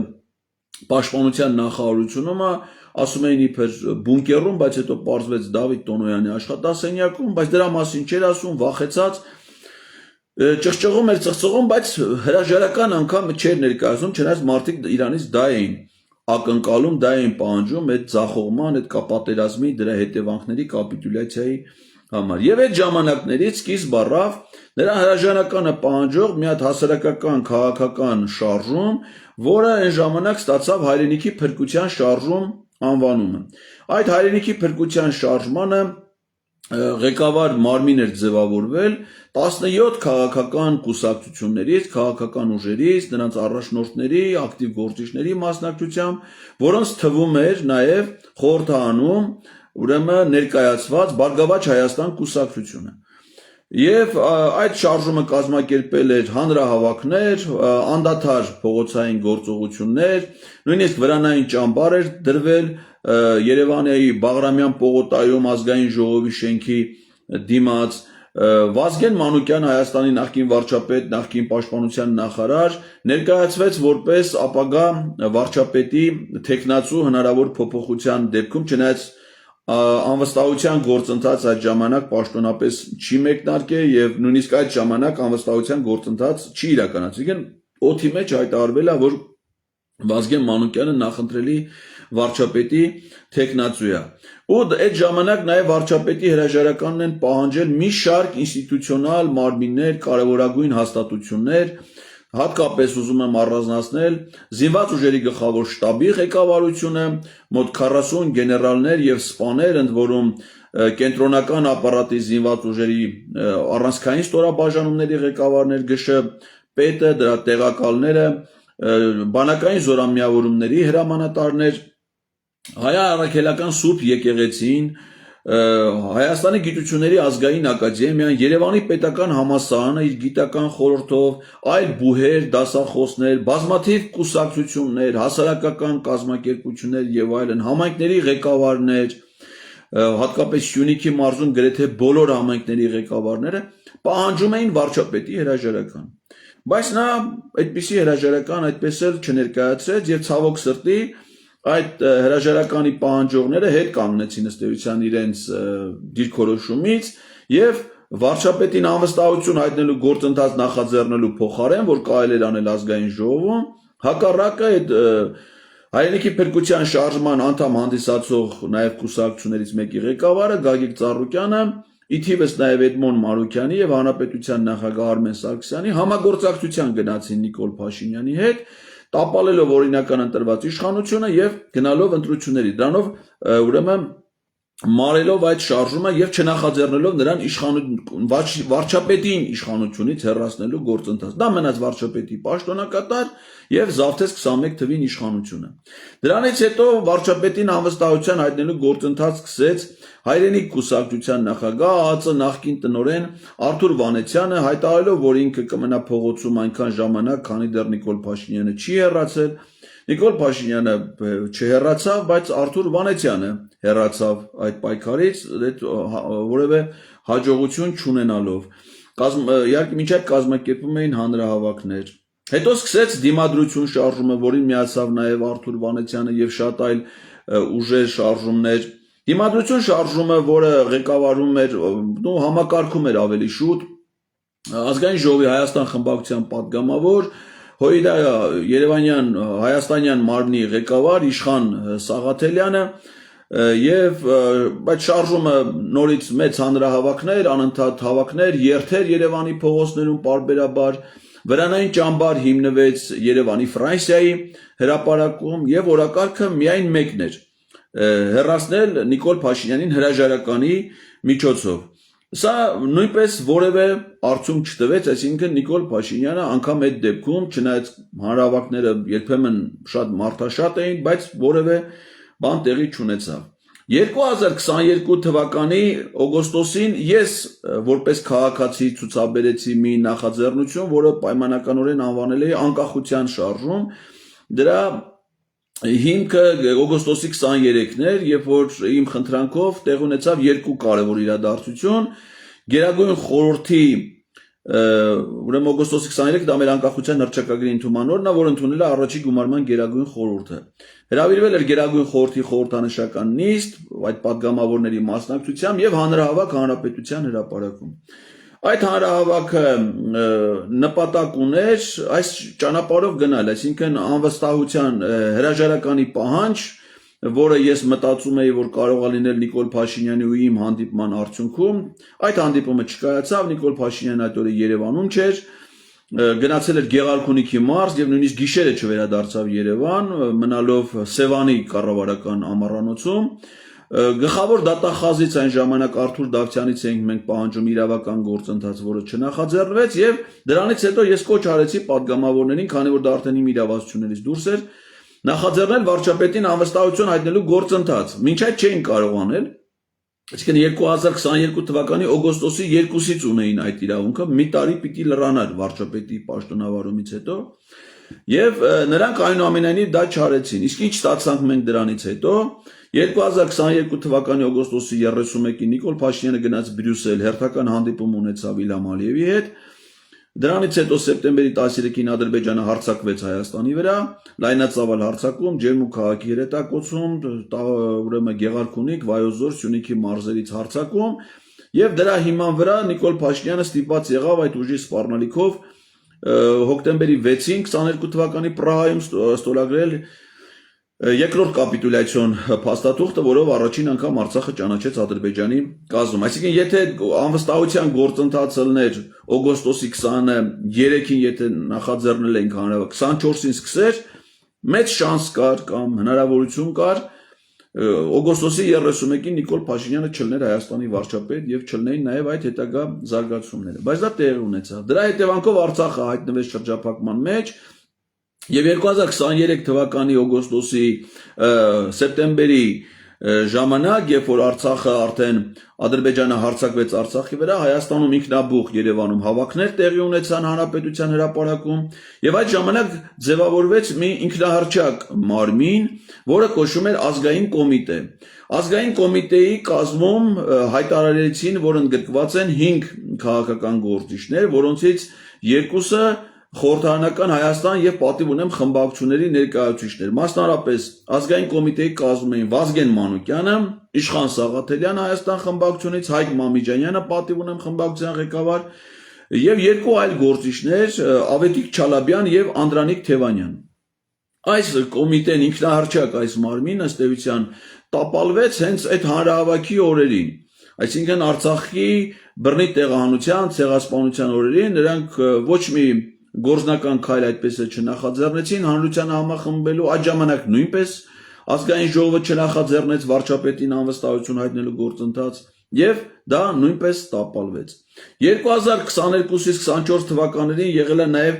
պաշտպանության նախարարությունում է, ասում էին իբր բունկերում, բայց հետո պարզվեց Դավիթ Տոնոյանի աշխատասենյակում, բայց դրա մասին չէր ասում, վախեցած, ճղճղում էր, ծղծղում, բայց հրաժարական անգամ չէր ներկայացնում, չնայած մարդիկ իրանից դա էին ակնկալում, դա էին պահանջում այդ ձախողման, այդ պատերազմի, դրա հետևանքների կապիտուլյացիայի համար։ Եվ այդ ժամանակներից սկիզբ առավ նրա հրաժարականը պահանջող մի հատ հասարակական քաղաքական շարժում, որը այն ժամանակ ստացավ հայրենիքի փրկության շարժում անվանումը։ Այդ հայրենիքի փրկության շարժմանը ղեկավար մարմին էր ձևավորվել 17 քաղաքական կուսակցություններից, քաղաքական ուժերից, նրանց առաջնորդների, ակտիվ գործիչների մասնակցությամբ, որոնց թվում էր նաև խորհրդանում ուրեմն ներկայացված Բարգավաճ Հայաստան կուսակցությունը։ Եվ այդ շարժումը կազմակերպել էր հանրահավաքներ, անդադար փողոցային գործողություններ, նույնիսկ վրանային ճամբար էր դրվել Երևանի Բաղրամյան պողոտայում ազգային ժողովի շենքի դիմաց, Վազգեն Մանուկյան, Հայաստանի նախկին վարչապետ, նախկին պաշտպանության նախարար, ներկայացվեց որպես ապագա վարչապետի թեկնածու հնարավոր փոփոխության դեպքում, չնայած անվստահության գործընթաց այդ ժամանակ պաշտոնապես չի մեկնարկել եւ նույնիսկ այդ ժամանակ անվստահության գործընթաց չի իրականացվել։ Օդի մեջ հայտարարվել է, որ Վազգեն Մանուկյանը նախընտրելի վարչապետի թեկնածու է։ Ու այդ ժամանակ նաև վարչապետի հրաժարականն են պահանջել մի շարք ինստիտուցիոնալ մարմիններ, կարևորագույն հաստատություններ, հատկապես ուզում եմ առանձնացնել զինված ուժերի գլխավոր շտաբի ղեկավարությունը, մոտ 40 գեներալներ եւ սպաներ, ընդ որում կենտրոնական ապարատի զինված ուժերի առանցքային ստորաբաժանումների ղեկավարներ, ԳՇ պետը, դրա տեղակալները, բանակային զորամիավորումների հրամանատարներ, հայ-առաքելական Սուրբ եկեղեցին, Հայաստանի գիտությունների ազգային ակադեմիան, Երևանի պետական համալսարանը իր գիտական խորհրդով, այլ բուհեր, դասախոսներ, բազմաթիվ կուսակցություններ, հասարակական կազմակերպություններ եւ այլն, համայնքների ղեկավարներ, հատկապես Սյունիքի մարզում գրեթե բոլոր համայնքների ղեկավարները պահանջում էին վարչապետի հրաժարական։ Բայց նա այդպիսի հրաժարական այդպես էլ չներկայացրեց եւ ցավոք սրտի այդ հրաժարականի պահանջողները հետ կանգնեցին ըստ էության իրենց դիրքորոշումից եւ վարչապետին անվստահություն հայտնելու գործընթաց նախաձեռնելու փոխարեն, որ կարելի էր անել ազգային ժողովում, հակառակը այդ հայրենիքի փրկության շարժման անդամ հանդիսացող նաեւ կուսակցություններից մեկի ղեկավարը Գագիկ Ծառուկյանը, ի թիվս նաեւ Էդմոն Մանուկյանի եւ հանրապետության նախագահ Արմեն Սարգսյանի համագործակցության գնացին Նիկոլ Փաշինյանի հետ, տապալելով օրինական ընտրված իշխանությունը եւ գնալով ընտրությունների, դրանով ուրեմն մարելով այդ շարժումը եւ չնախաձեռնելով նրան վարչապետին իշխանությունից հեռացնելու գործընթաց։ Դա մնաց վարչապետի պաշտոնակատար եւ զավթեց 21 թվին իշխանությունը։ Դրանից հետո վարչապետին անվստահության հայտնելու գործընթաց սկսեց հայրենիք կուսակցության նախագահ ԱԱԾ նախկին տնօրեն Արթուր Վանեցյանը, հայտարարելով, որ ինքը կմնա փողոցում այնքան ժամանակ, քանի դեռ Նիկոլ Փաշինյանը չի հեռացել։ Նիկոլ Փաշինյանը չհեռացավ, բայց Արթուր Վանեցյանը հեռացավ այդ պայքարից, որևէ հաջողություն չունենալով։ Իհարկե մինչ այդ կազմակերպում էին հանրահավաքներ։ Հետո սկսեց դիմադրություն շարժումը, որին միացավ նաև Արթուր Վանեցյանը եւ շատ այլ ուժեր, շարժումներ։ Դիմադրություն շարժումը, որը ղեկավարում էր, համակարգում էր ավելի շուտ ազգային ժողովի Հայաստան խմբակցության падգամավոր Հույդա Երևանյան Հայաստանյան մարմնի ղեկավար Իշխան Սաղաթելյանը եւ այդ շարժումը նորից մեծ հանրահավաքներ, անընդհատ հավաքներ, երթեր Երևանի փողոցներում պարբերաբար, վրանային ճամբար հիմնվեց Երևանի Ֆրանսիայի հրապարակում եւ օրակարգը միայն մեկն էր՝ հեռացնել Նիկոլ Փաշինյանին հրաժարականի միջոցով։ Սա նույնպես որևէ արդյունք չտվեց, այսինքն Նիկոլ Փաշինյանը անգամ այդ դեպքում, չնայած հանրահավաքները երբեմն շատ մարդաշատ էին, բայց որևէ բան տեղի չունեցավ։ 2022 թվականի օգոստոսին ես որպես քաղաքացի ցուցաբերեցի մի նախաձեռնություն, որը պայմանականորեն անվանել էի անկախության շարժում։ Դրա հիմքը օգոստոսի 23-ն էր, երբ որ իմ խնդրանքով տեղ ունեցավ երկու կարևոր իրադարձություն։ Գերագույն խորհրդի ուրեմն օգոստոսի 23 դա մեր անկախության հռչակագրի ընդունման օրն է, որ ընդունել է առաջի գումարման Գերագույն խորհուրդը։ Հրավիրվել էր Գերագույն խորհրդի խորհրդանշական նիստ, այդ падգամավորների մասնակցությամբ եւ հանրահավաք հանրապետության հրապարակում։ Այդ հանրահավաքը նպատակ ուներ այս ճանապարհով գնալ, այսինքն անվստահության հրաժարականի պահանջ, որը ես մտածում էի, որ կարող է լինել Նիկոլ Փաշինյանի ու իմ հանդիպման արդյունքում, այդ հանդիպումը չկայացավ, Նիկոլ Փաշինյանն այդ օրը Երևանում չէր, գնացել էր Գեղարքունիքի մարզ եւ նույնիսկ գիշերը չվերադարձավ Երևան, մնալով Սևանի կառավարական ամառանոցում։ Գլխավոր դատախազից այն ժամանակ Արթուր Դավթյանից էինք մենք պահանջում իրավական գործընթաց, որը չնախաձեռնվեց, եւ դրանից հետո ես կոչ արեցի падգամավորներին, քանի որ դա արդեն իմ իրավասություններից դուրս էր, նախաձեռնել վարչապետին անվստահություն հայտնելու գործընթաց։ Մինչ այդ չէին կարող անել, այսինքն 2022 թվականի օգոստոսի 2-ից ունեին այդ իրավունքը, մի տարի պիտի լրանար վարչապետի պաշտոնավարումից հետո, եւ նրանք այնուամենայնիվ դա չարեցին։ Իսկ ինչ ստացանք մենք դրանից հետո 2022 թվականի օգոստոսի 31-ին Նիկոլ Փաշինյանը գնաց Բրյուսել, հերթական հանդիպում ունեցավ Իլհամ Ալիևի հետ։ Դրանից հետո սեպտեմբերի 13-ին Ադրբեջանը հարձակվեց Հայաստանի վրա, լայնածավալ հարձակում, Ջերմուկ քաղաքի հրետակոծում, ուրեմն Գեղարքունիք, Վայոց Ձոր, Սյունիքի մարզերից հարձակում, եւ դրա հիման վրա Նիկոլ Փաշինյանը ստիպված եղավ այդ ուժի սպառնալիքով հոկտեմբերի 6-ին 22 թվականի Պրահայում ստորագրել երկրորդ կապիտուլյացիոն փաստաթուղթը, որով առաջին անգամ Արցախը ճանաչեց Ադրբեջանի կազմում։ Այսինքն, եթե անվստահության գործընթացը լներ օգոստոսի 23-ին, եթե նախաձեռնել էինք հանրավետ 24-ին սկսեր, մեծ շանս կար կամ հնարավորություն կար օգոստոսի 31-ին Նիկոլ Փաշինյանը չլներ Հայաստանի վարչապետ եւ չլնեին նաեւ այդ հետագա զարգացումները։ Բայց դա տեղի ունեցավ։ Դրա հետևանքով Արցախը հայտնվեց շրջափակման մեջ։ Եվ 2023 թվականի օգոստոսի սեպտեմբերի ժամանակ, երբ որ Արցախը արդեն Ադրբեջանը հարձակվեց Արցախի վրա, Հայաստանում ինքնաբուխ Երևանում հավաքներ տեղի ունեցան Հանրապետության հրապարակում, եւ այդ ժամանակ ձևավորվեց մի ինքնահռչակ մարմին, որը կոչվում էր Ազգային կոմիտե։ Ազգային կոմիտեի կազմում հայտարարեցին, որ ընդգրկված են 5 քաղաքական գործիչներ, որոնցից երկուսը խորհրդարանական Հայաստան եւ պատիվ ունեմ խմբակցությունների ներկայացուցիչներ, մասնարարպես ազգային կոմիտեի կազմում էին Վազգեն Մանուկյանը, Իշխան Սաղաթելյանը Հայաստան խմբակցությունից, Հայկ Մամիջանյանը պատիվ ունեմ խմբակցության ղեկավար եւ երկու այլ գործիչներ Ավետիք Չալաբյան եւ Անդրանիկ Թևանյան։ Այս կոմիտեն ինքնահռչակ այս մարմինը ըստ էության տապալվեց հենց այդ հանրահավաքի օրերին, այսինքն Արցախի բռնի տեղահանության, ցեղասպանության օրերին նրանք ոչ մի գործնական քայլ այդպես չնախաձեռնեցին հանրությանը համախմբելու, այդ ժամանակ նույնպես ազգային ժողովը չնախաձեռնեց վարչապետին անվստահություն հայտնելու գործընթաց եւ դա նույնպես տապալվեց։ 2022-ից 24 թվականներին եղել է նաեւ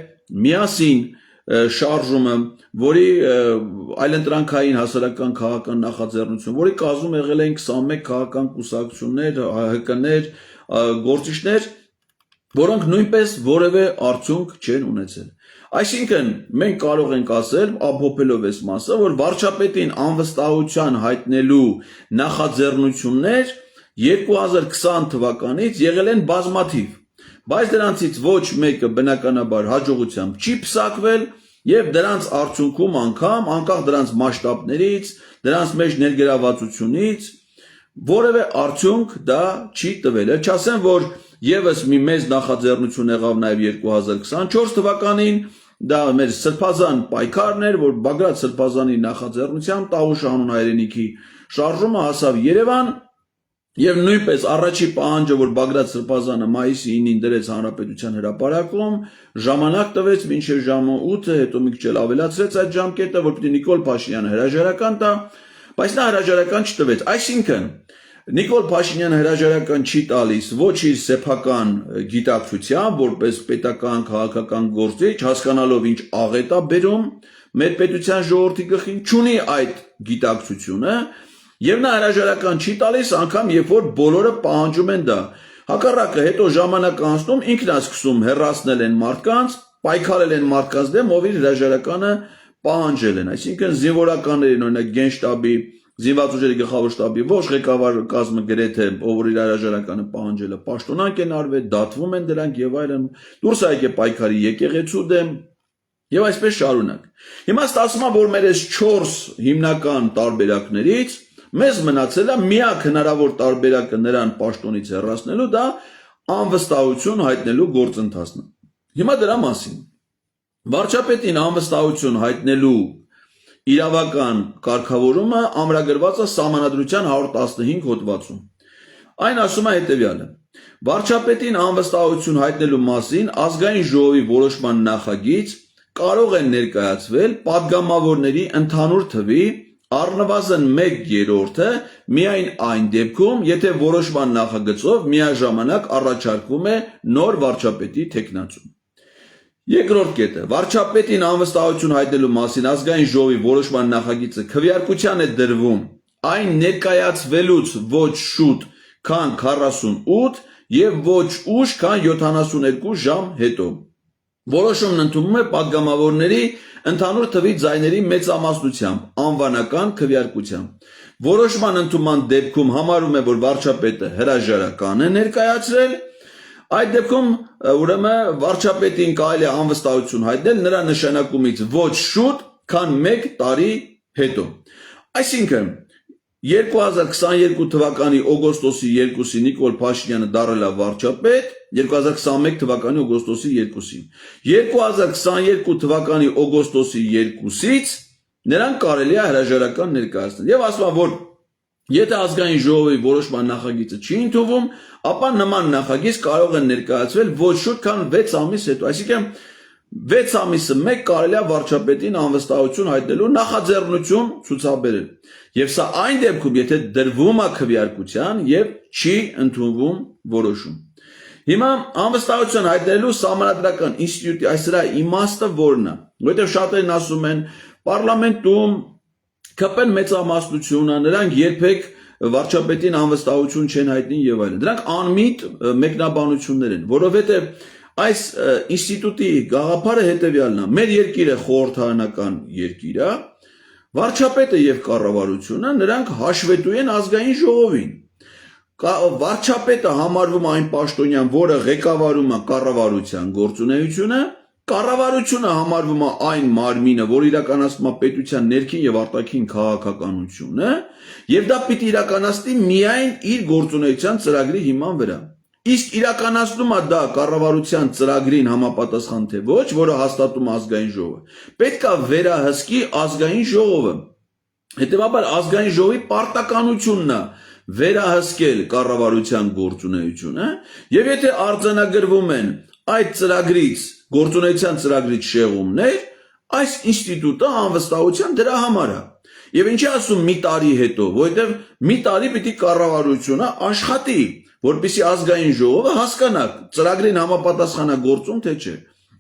միասին շարժումը, որի այլընտրանքային հասարակական քաղաքական նախաձեռնություն, որի կազմում եղել են 21 քաղաքական կուսակցություններ, ՀՀԿ-ներ, գործիչներ, որոնք նույնպես որևէ արդյունք չեն ունեցել։ Այսինքն, մենք կարող ենք ասել, ամփոփելով այս մասը, որ վարչապետին անվստահության հայտնելու նախաձեռնություններ 2020 թվականից եղել են բազմաթիվ, բայց դրանցից ոչ մեկը բնականաբար հաջողությամբ չի փսակվել եւ դրանց արդյունքում անգամ անկախ դրանց մասշտաբներից, դրանց մեջ ներգրավվածությունից որևէ արդյունք դա չի տվել։ Չասեմ, որ եւս մի մեծ նախաձեռնություն եղավ նաեւ 2024 թվականին, դա մեր սրբազան պայքարն էր, որ Բագրատ Սրբազանի նախաձեռնությամբ Տավուշ անուն հայրենիքի շարժումը հասավ Երևան եւ նույնպես առաջի պահանջը, որ Բագրատ Սրբազանը մայիսի 9-ին դրեց Հանրապետության հրապարակում, ժամանակ տվեց մինչեւ ժամը 8-ը, հետո մի քիչ էլ ավելացրեց այդ ժամկետը, որ պիտի Նիկոլ Փաշինյանը հրաժարական տա, բայց նա հրաժարական չտվեց։ Այսինքն Նիկոլ Փաշինյանը հրաժարական չի տալիս ոչ իր սեփական գիտակցությամբ, որպես պետական քաղաքական գործիչ, հասկանալով ինչ աղետ է բերում մեր պետության ժողովրդի գլխին, չունի այդ գիտակցությունը, եւ նա հրաժարական չի տալիս անգամ երբ որ բոլորը պահանջում են դա։ Հակառակը հետո ժամանակ անցնում ինքն է սկսում հեռացնել են մարդկանց, պայքարել են մարդկանց դեմ, ով իր հրաժարականը պահանջել են, այսինքն զինվորականներին, օրինակ Գենշտաբի Զինված ուժերի գլխավոր շտաբի ոչ ղեկավար կազմը գրեթե ով իր հրաժարականը պահանջել է պաշտոնանկ են արվել, դատվում են դրանք եւ այլն, դուրս է եկել պայքարի եկեղեցու դեմ եւ այսպես շարունակ։ Հիմա ստացվում է, որ մեր այս 4 հիմնական տարբերակներից մեզ մնացել է միակ հնարավոր տարբերակը նրան պաշտոնից հեռացնելու, դա անվստահություն հայտնելու գործընթացն է։ Հիմա դրա մասին վարչապետին անվստահություն հայտնելու իրավական կարգավորումը ամրագրված է Սահմանադրության 115 հոդվածում։ Այն ասում է հետևյալը. Վարչապետին անվստահություն հայտնելու մասին ազգային ժողովի որոշման նախագիծ կարող է ներկայացվել падգամավորների ընդհանուր թվի առնվազն 1/3-ը միայն այն դեպքում, եթե որոշման նախագծով միաժամանակ առաջարկվում է նոր վարչապետի թեկնածու։ Երկրորդ կետը վարչապետին անվստահություն հայտնելու մասին ազգային ժողովի որոշման նախագիծը քվեարկության է դրվում այն ներկայացվելուց ոչ շուտ, քան 48 եւ ոչ ուշ, քան 72 ժամ հետո։ Որոշումն ընդունվում է падգամավորների ընդհանուր թվի ձայների մեծամասնությամբ անվանական քվեարկությամբ։ Որոշման ընդունման դեպքում համարում է, որ վարչապետը հրաժարական է ներկայացրել, այդ դեպքում ուրեմն վարչապետին կարելի է անվստահություն հայտնել նրա նշանակումից ոչ շուտ, քան 1 տարի հետո։ Այսինքն 2022 թվականի օգոստոսի 2-ին Նիկոլ Փաշինյանը դարձել է վարչապետ, 2021 թվականի օգոստոսի 2-ին։ 2022 թվականի օգոստոսի 2-ից նրան կարելի է հրաժարական ներկայացնել։ Եվ ասում է, որ եթե ազգային ժողովի որոշման նախագիծը չի ընդունվում, ապա նման նախագիծ կարող է ներկայացվել ոչ շուտ, քան 6 ամիս հետո։ Այսինքն 6 ամիսը մեկ կարելի է վարչապետին անվստահություն հայտնելու նախաձեռնություն ցուցաբերել։ Եվ սա այն դեպքում, եթե դրվում է քվեարկության եւ չի ընդունվում որոշում։ Հիմա անվստահություն հայտնելու սահմանադրական ինստիտուտի այս դրա իմաստը որն է։ Որովհետեւ շատերն ասում են, պարլամենտում ԿՊ-ն մեծամասնություն է, նրանք երբեք վարչապետին անվստահություն չեն հայտնի եւ այլն։ Դրանք անմիտ մեկնաբանություններ են, որովհետեւ այս ինստիտուտի գաղափարը հետեւյալն է. մեր երկիրը խորհրդարանական երկիր է, վարչապետը եւ կառավարությունը նրանք հաշվետու են ազգային ժողովին։ Վարչապետը համարվում է այն պաշտոնյան, որը ղեկավարում է կառավարության գործունեությունը, կառավարությունը համարվում է այն մարմինը, որ իրականացնում է պետության ներքին եւ արտաքին քաղաքականությունը, եւ դա պիտի իրականացնի միայն իր գործունեության ծրագրի հիման վրա։ Իսկ իրականացնում է դա կառավարության ծրագրին համապատասխան թե ոչ, որը հաստատում է ազգային ժողովը։ Պետք է վերահսկի ազգային ժողովը։ Հետևաբար ազգային ժողովի պարտականությունն է վերահսկել կառավարության գործունեությունը, եւ եթե արձանագրվում են այդ ծրագրից, գործունեության ծրագրից շեղումներ, այս ինստիտուտը անվստահության դրա համար է։ Եվ ինչի ասում մի տարի հետո, որովհետեւ մի տարի պիտի կառավարությունը աշխատի, որպեսզի ազգային ժողովը հասկանա ծրագրին համապատասխան է գործում թե չէ։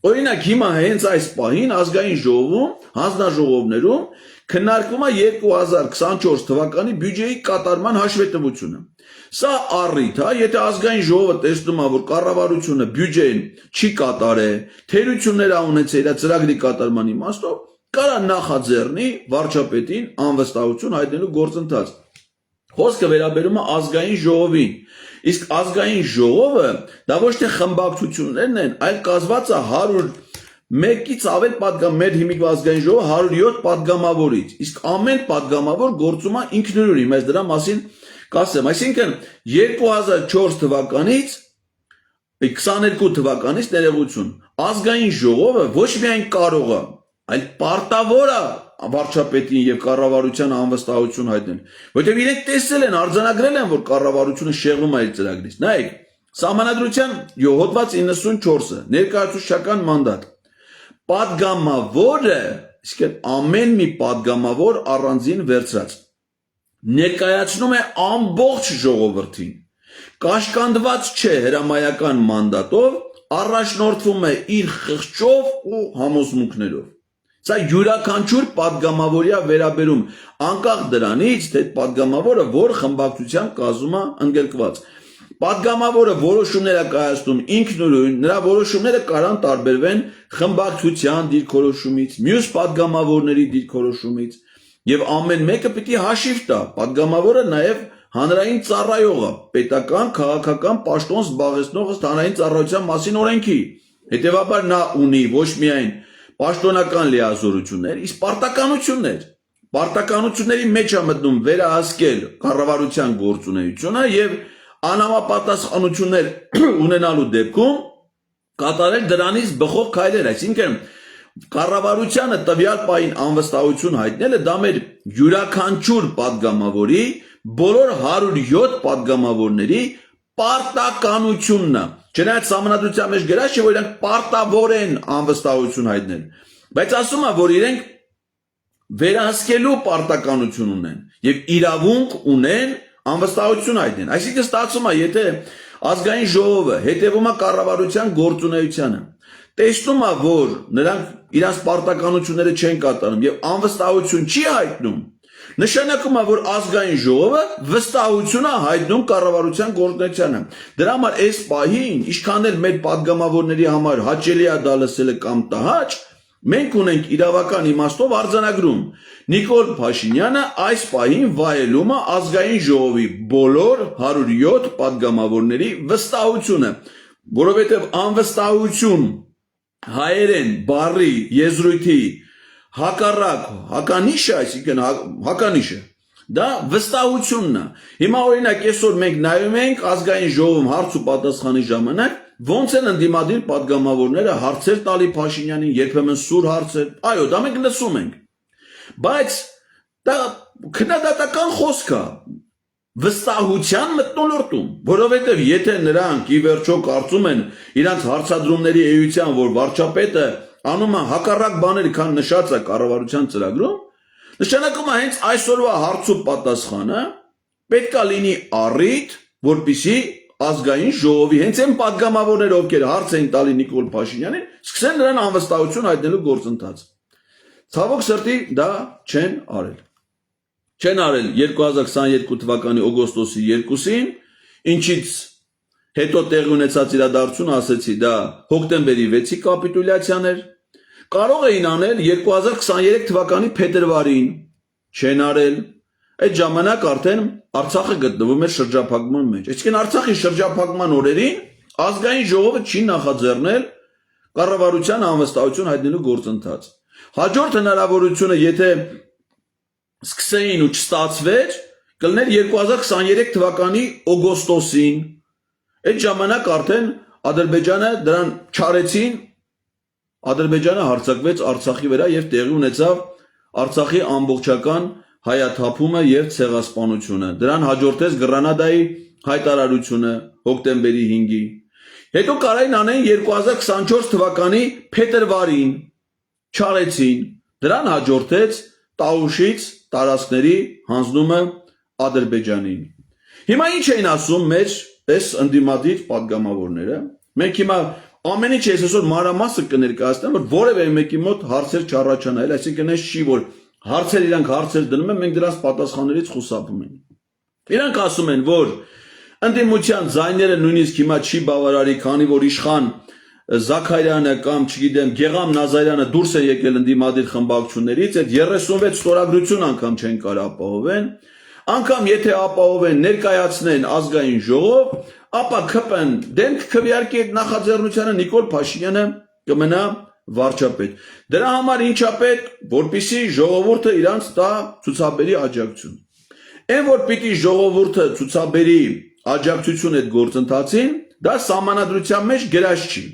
Օրինակ հիմա հենց այս պահին ազգային ժողովում, հանձնաժողովներում քննարկվում է 2024 թվականի բյուջեի կատարման հաշվետվությունը։ Սա առիթ է, եթե ազգային ժողովը տեսնում է, որ կառավարությունը բյուջեն չի կատարել, թերություններ ա ունեցել իր ծրագրի կատարման իմաստով, կարա նախաձեռնի վարչապետին անվստահություն հայտնելու գործընթաց։ Խոսքը վերաբերում է ազգային ժողովին։ Իսկ ազգային ժողովը դա ոչ թե խմբակցություններն են, այլ կազմված է 101-ից ավել падգամ, մեր հիմիկվա ազգային ժողովը 107 падգամավորից։ Իսկ ամեն падգամավոր գործում է ինքնուրույն, հիմա դրա մասին կասեմ։ Այսինքն 2004 թվականից 22 թվականից ներողություն, ազգային ժողովը ոչ միայն կարող է, այլ պարտավոր է վարչապետին եւ կառավարության անվստահություն հայտնել, որտեղ իրենք տեսել են, արձանագրել են, որ կառավարությունը շեղում է իր ծրագրից։ Նայեք, Սահմանադրության հոդված 94-ը ներկայացուցչական մանդատ։ Պատգամավորը, իսկ ամեն մի պատգամավոր առանձին վերցրած ներկայացնում է ամբողջ ժողովրդին, կաշկանդված չէ հրամայական մանդատով, առաջնորդվում է իր խղճով ու համոզմունքներով։ Սա յուրաքանչյուր падգամավորյա վերաբերում, անկախ դրանից, թե падգամավորը որ խմբակցության կազմում է ընդգրկված։ Падգամավորը որոշումներ է կայացնում ինքնուրույն, նրա որոշումները կարան տարբերվեն խմբակցության դիրքորոշումից, մյուս падգամավորների դիրքորոշումից, եւ ամեն մեկը պիտի հաշիվ տա։ Падգամավորը նաեւ հանրային ծառայող է, պետական, քաղաքական պաշտոն զբաղեցնող ըստ հանրային ծառայության մասին օրենքի։ Հետևաբար նա ունի ոչ միայն պաշտոնական լիազորություններ, իսկ պարտականություններ։ Պարտականությունների մեջ է մտնում վերահսկել կառավարության գործունեությունը եւ անհամապատասխանություններ ունենալու դեպքում կատարել դրանից բխող քայլեր, այսինքն կառավարությանը տվյալ պահին անվստահություն հայտնելը դա մեր յուրաքանչյուր падգամավորի, բոլոր 107 падգամավորների պարտականությունն է։ Չնայած սահմանադրության մեջ գրած չէ, որ իրենք պարտավոր են անվստահություն հայտնել, բայց ասում է, որ իրենք վերահսկելու պարտականություն ունեն եւ իրավունք ունեն անվստահություն հայտնել։ Այսինքն ստացվում է, եթե ազգային ժողովը հետևում է կառավարության գործունեությանը, տեսնում է, որ նրանք իրենց պարտականությունները չեն կատարում եւ անվստահություն չի հայտնում, նշանակում է, որ ազգային ժողովը վստահություն է հայտնում կառավարության գործունեությանը։ Դրա համար այս պահին, ինչքան էլ մեր падգամավորների համար հաճելի է դա լսելը կամ տհաճ, մենք ունենք իրավական իմաստով արձանագրում։ Նիկոլ Փաշինյանը այս պահին վայելում է ազգային ժողովի բոլոր 107 падգամավորների վստահությունը, որովհետև անվստահություն հայերեն բառի եզրույթի հակառակ հականիշը, այսինքն հականիշը, դա վստահությունն է։ Հիմա օրինակ այսօր մենք նայում ենք ազգային ժողովում հարց ու պատասխանի ժամանակ ոնց են ընդդիմադիր падգամավորները հարցեր տալի Փաշինյանին, երբեմն սուր հարցեր, այո, դա մենք լսում ենք, բայց դա քննադատական խոսք է վստահության մթնոլորտում, որովհետև եթե նրանք ի վերջո կարծում են իրանց հարցադրումների էության, որ վարչապետը անում է հակառակ բաներ, քան նշած է կառավարության ծրագրում, նշանակում է հենց այսօրվա հարց ու պատասխանը պետք է լինի առիթ, որպեսզի ազգային ժողովի հենց այն падգամավորները, ովքեր հարց էին տալի Նիկոլ Փաշինյանին, սկսեն նրան անվստահություն հայտնելու գործընթաց։ Ցավոք սրտի դա չեն արել։ Չեն արել 2022 թվականի օգոստոսի 2-ին, ինչից հետո տեղի ունեցած իրադարձությունը, ասեցի, դա հոկտեմբերի 6-ի կապիտուլյացիան էր, կարող էին անել 2023 թվականի փետրվարին, չեն արել, այդ ժամանակ արդեն Արցախը գտնվում էր շրջափակման մեջ, այսինքն Արցախի շրջափակման օրերին ազգային ժողովը չի նախաձեռնել կառավարության անվստահություն հայտնելու գործընթաց։ Հաջորդ հնարավորությունը, եթե սկսեին ու չստացվեր, կլներ 2023 թվականի օգոստոսին, այդ ժամանակ արդեն Ադրբեջանը դրան չարեցին, Ադրբեջանը հարձակվեց Արցախի վրա եւ տեղի ունեցավ Արցախի ամբողջական հայաթափումը եւ ցեղասպանությունը։ Դրան հաջորդեց Գրանադայի հայտարարությունը հոկտեմբերի 5-ի։ Հետո կարային անեն 2024 թվականի փետրվարին, չարեցին, դրան հաջորդեց Տաուշից տարածքների հանձնումը Ադրբեջանին։ Հիմա ինչ էին ասում մեր այս ընդդիմադիր падգամավորները։ Մենք հիմա ամեն ինչ այսօր մանրամասը կներկայացնեմ, որ որևէ մեկի մոտ հարցեր չառաջանա, այսինքն այս չի, որ հարցեր իրանք հարցեր դնում են, մենք դրանց պատասխաններից խուսափում ենք։ Իրանք ասում են, որ ընդդիմության ձայները նույնիսկ հիմա չի բավարարի, քանի որ իշխան Զաքարյանը կամ չգիտեմ Գեգամ Նազարյանը դուրս է եկել ընդդիմադիր խմբակցություններից, այդ 36 ստորագրություն անգամ չեն կարող ապահովեն, անգամ եթե ապահովեն ներկայացնեն ազգային ժողով, ապա քպեն դեմք քվեարկի այդ նախաձեռնությանը Նիկոլ Փաշինյանը կմնա վարչապետ։ Դրա համար ինչա պետք, որպեսզի ժողովուրդը իրանց տա ցուցաբերի աջակցություն։ Այն որ պիտի ժողովուրդը ցուցաբերի աջակցություն այդ գործընթացին, դա սահմանադրության մեջ գրած չի։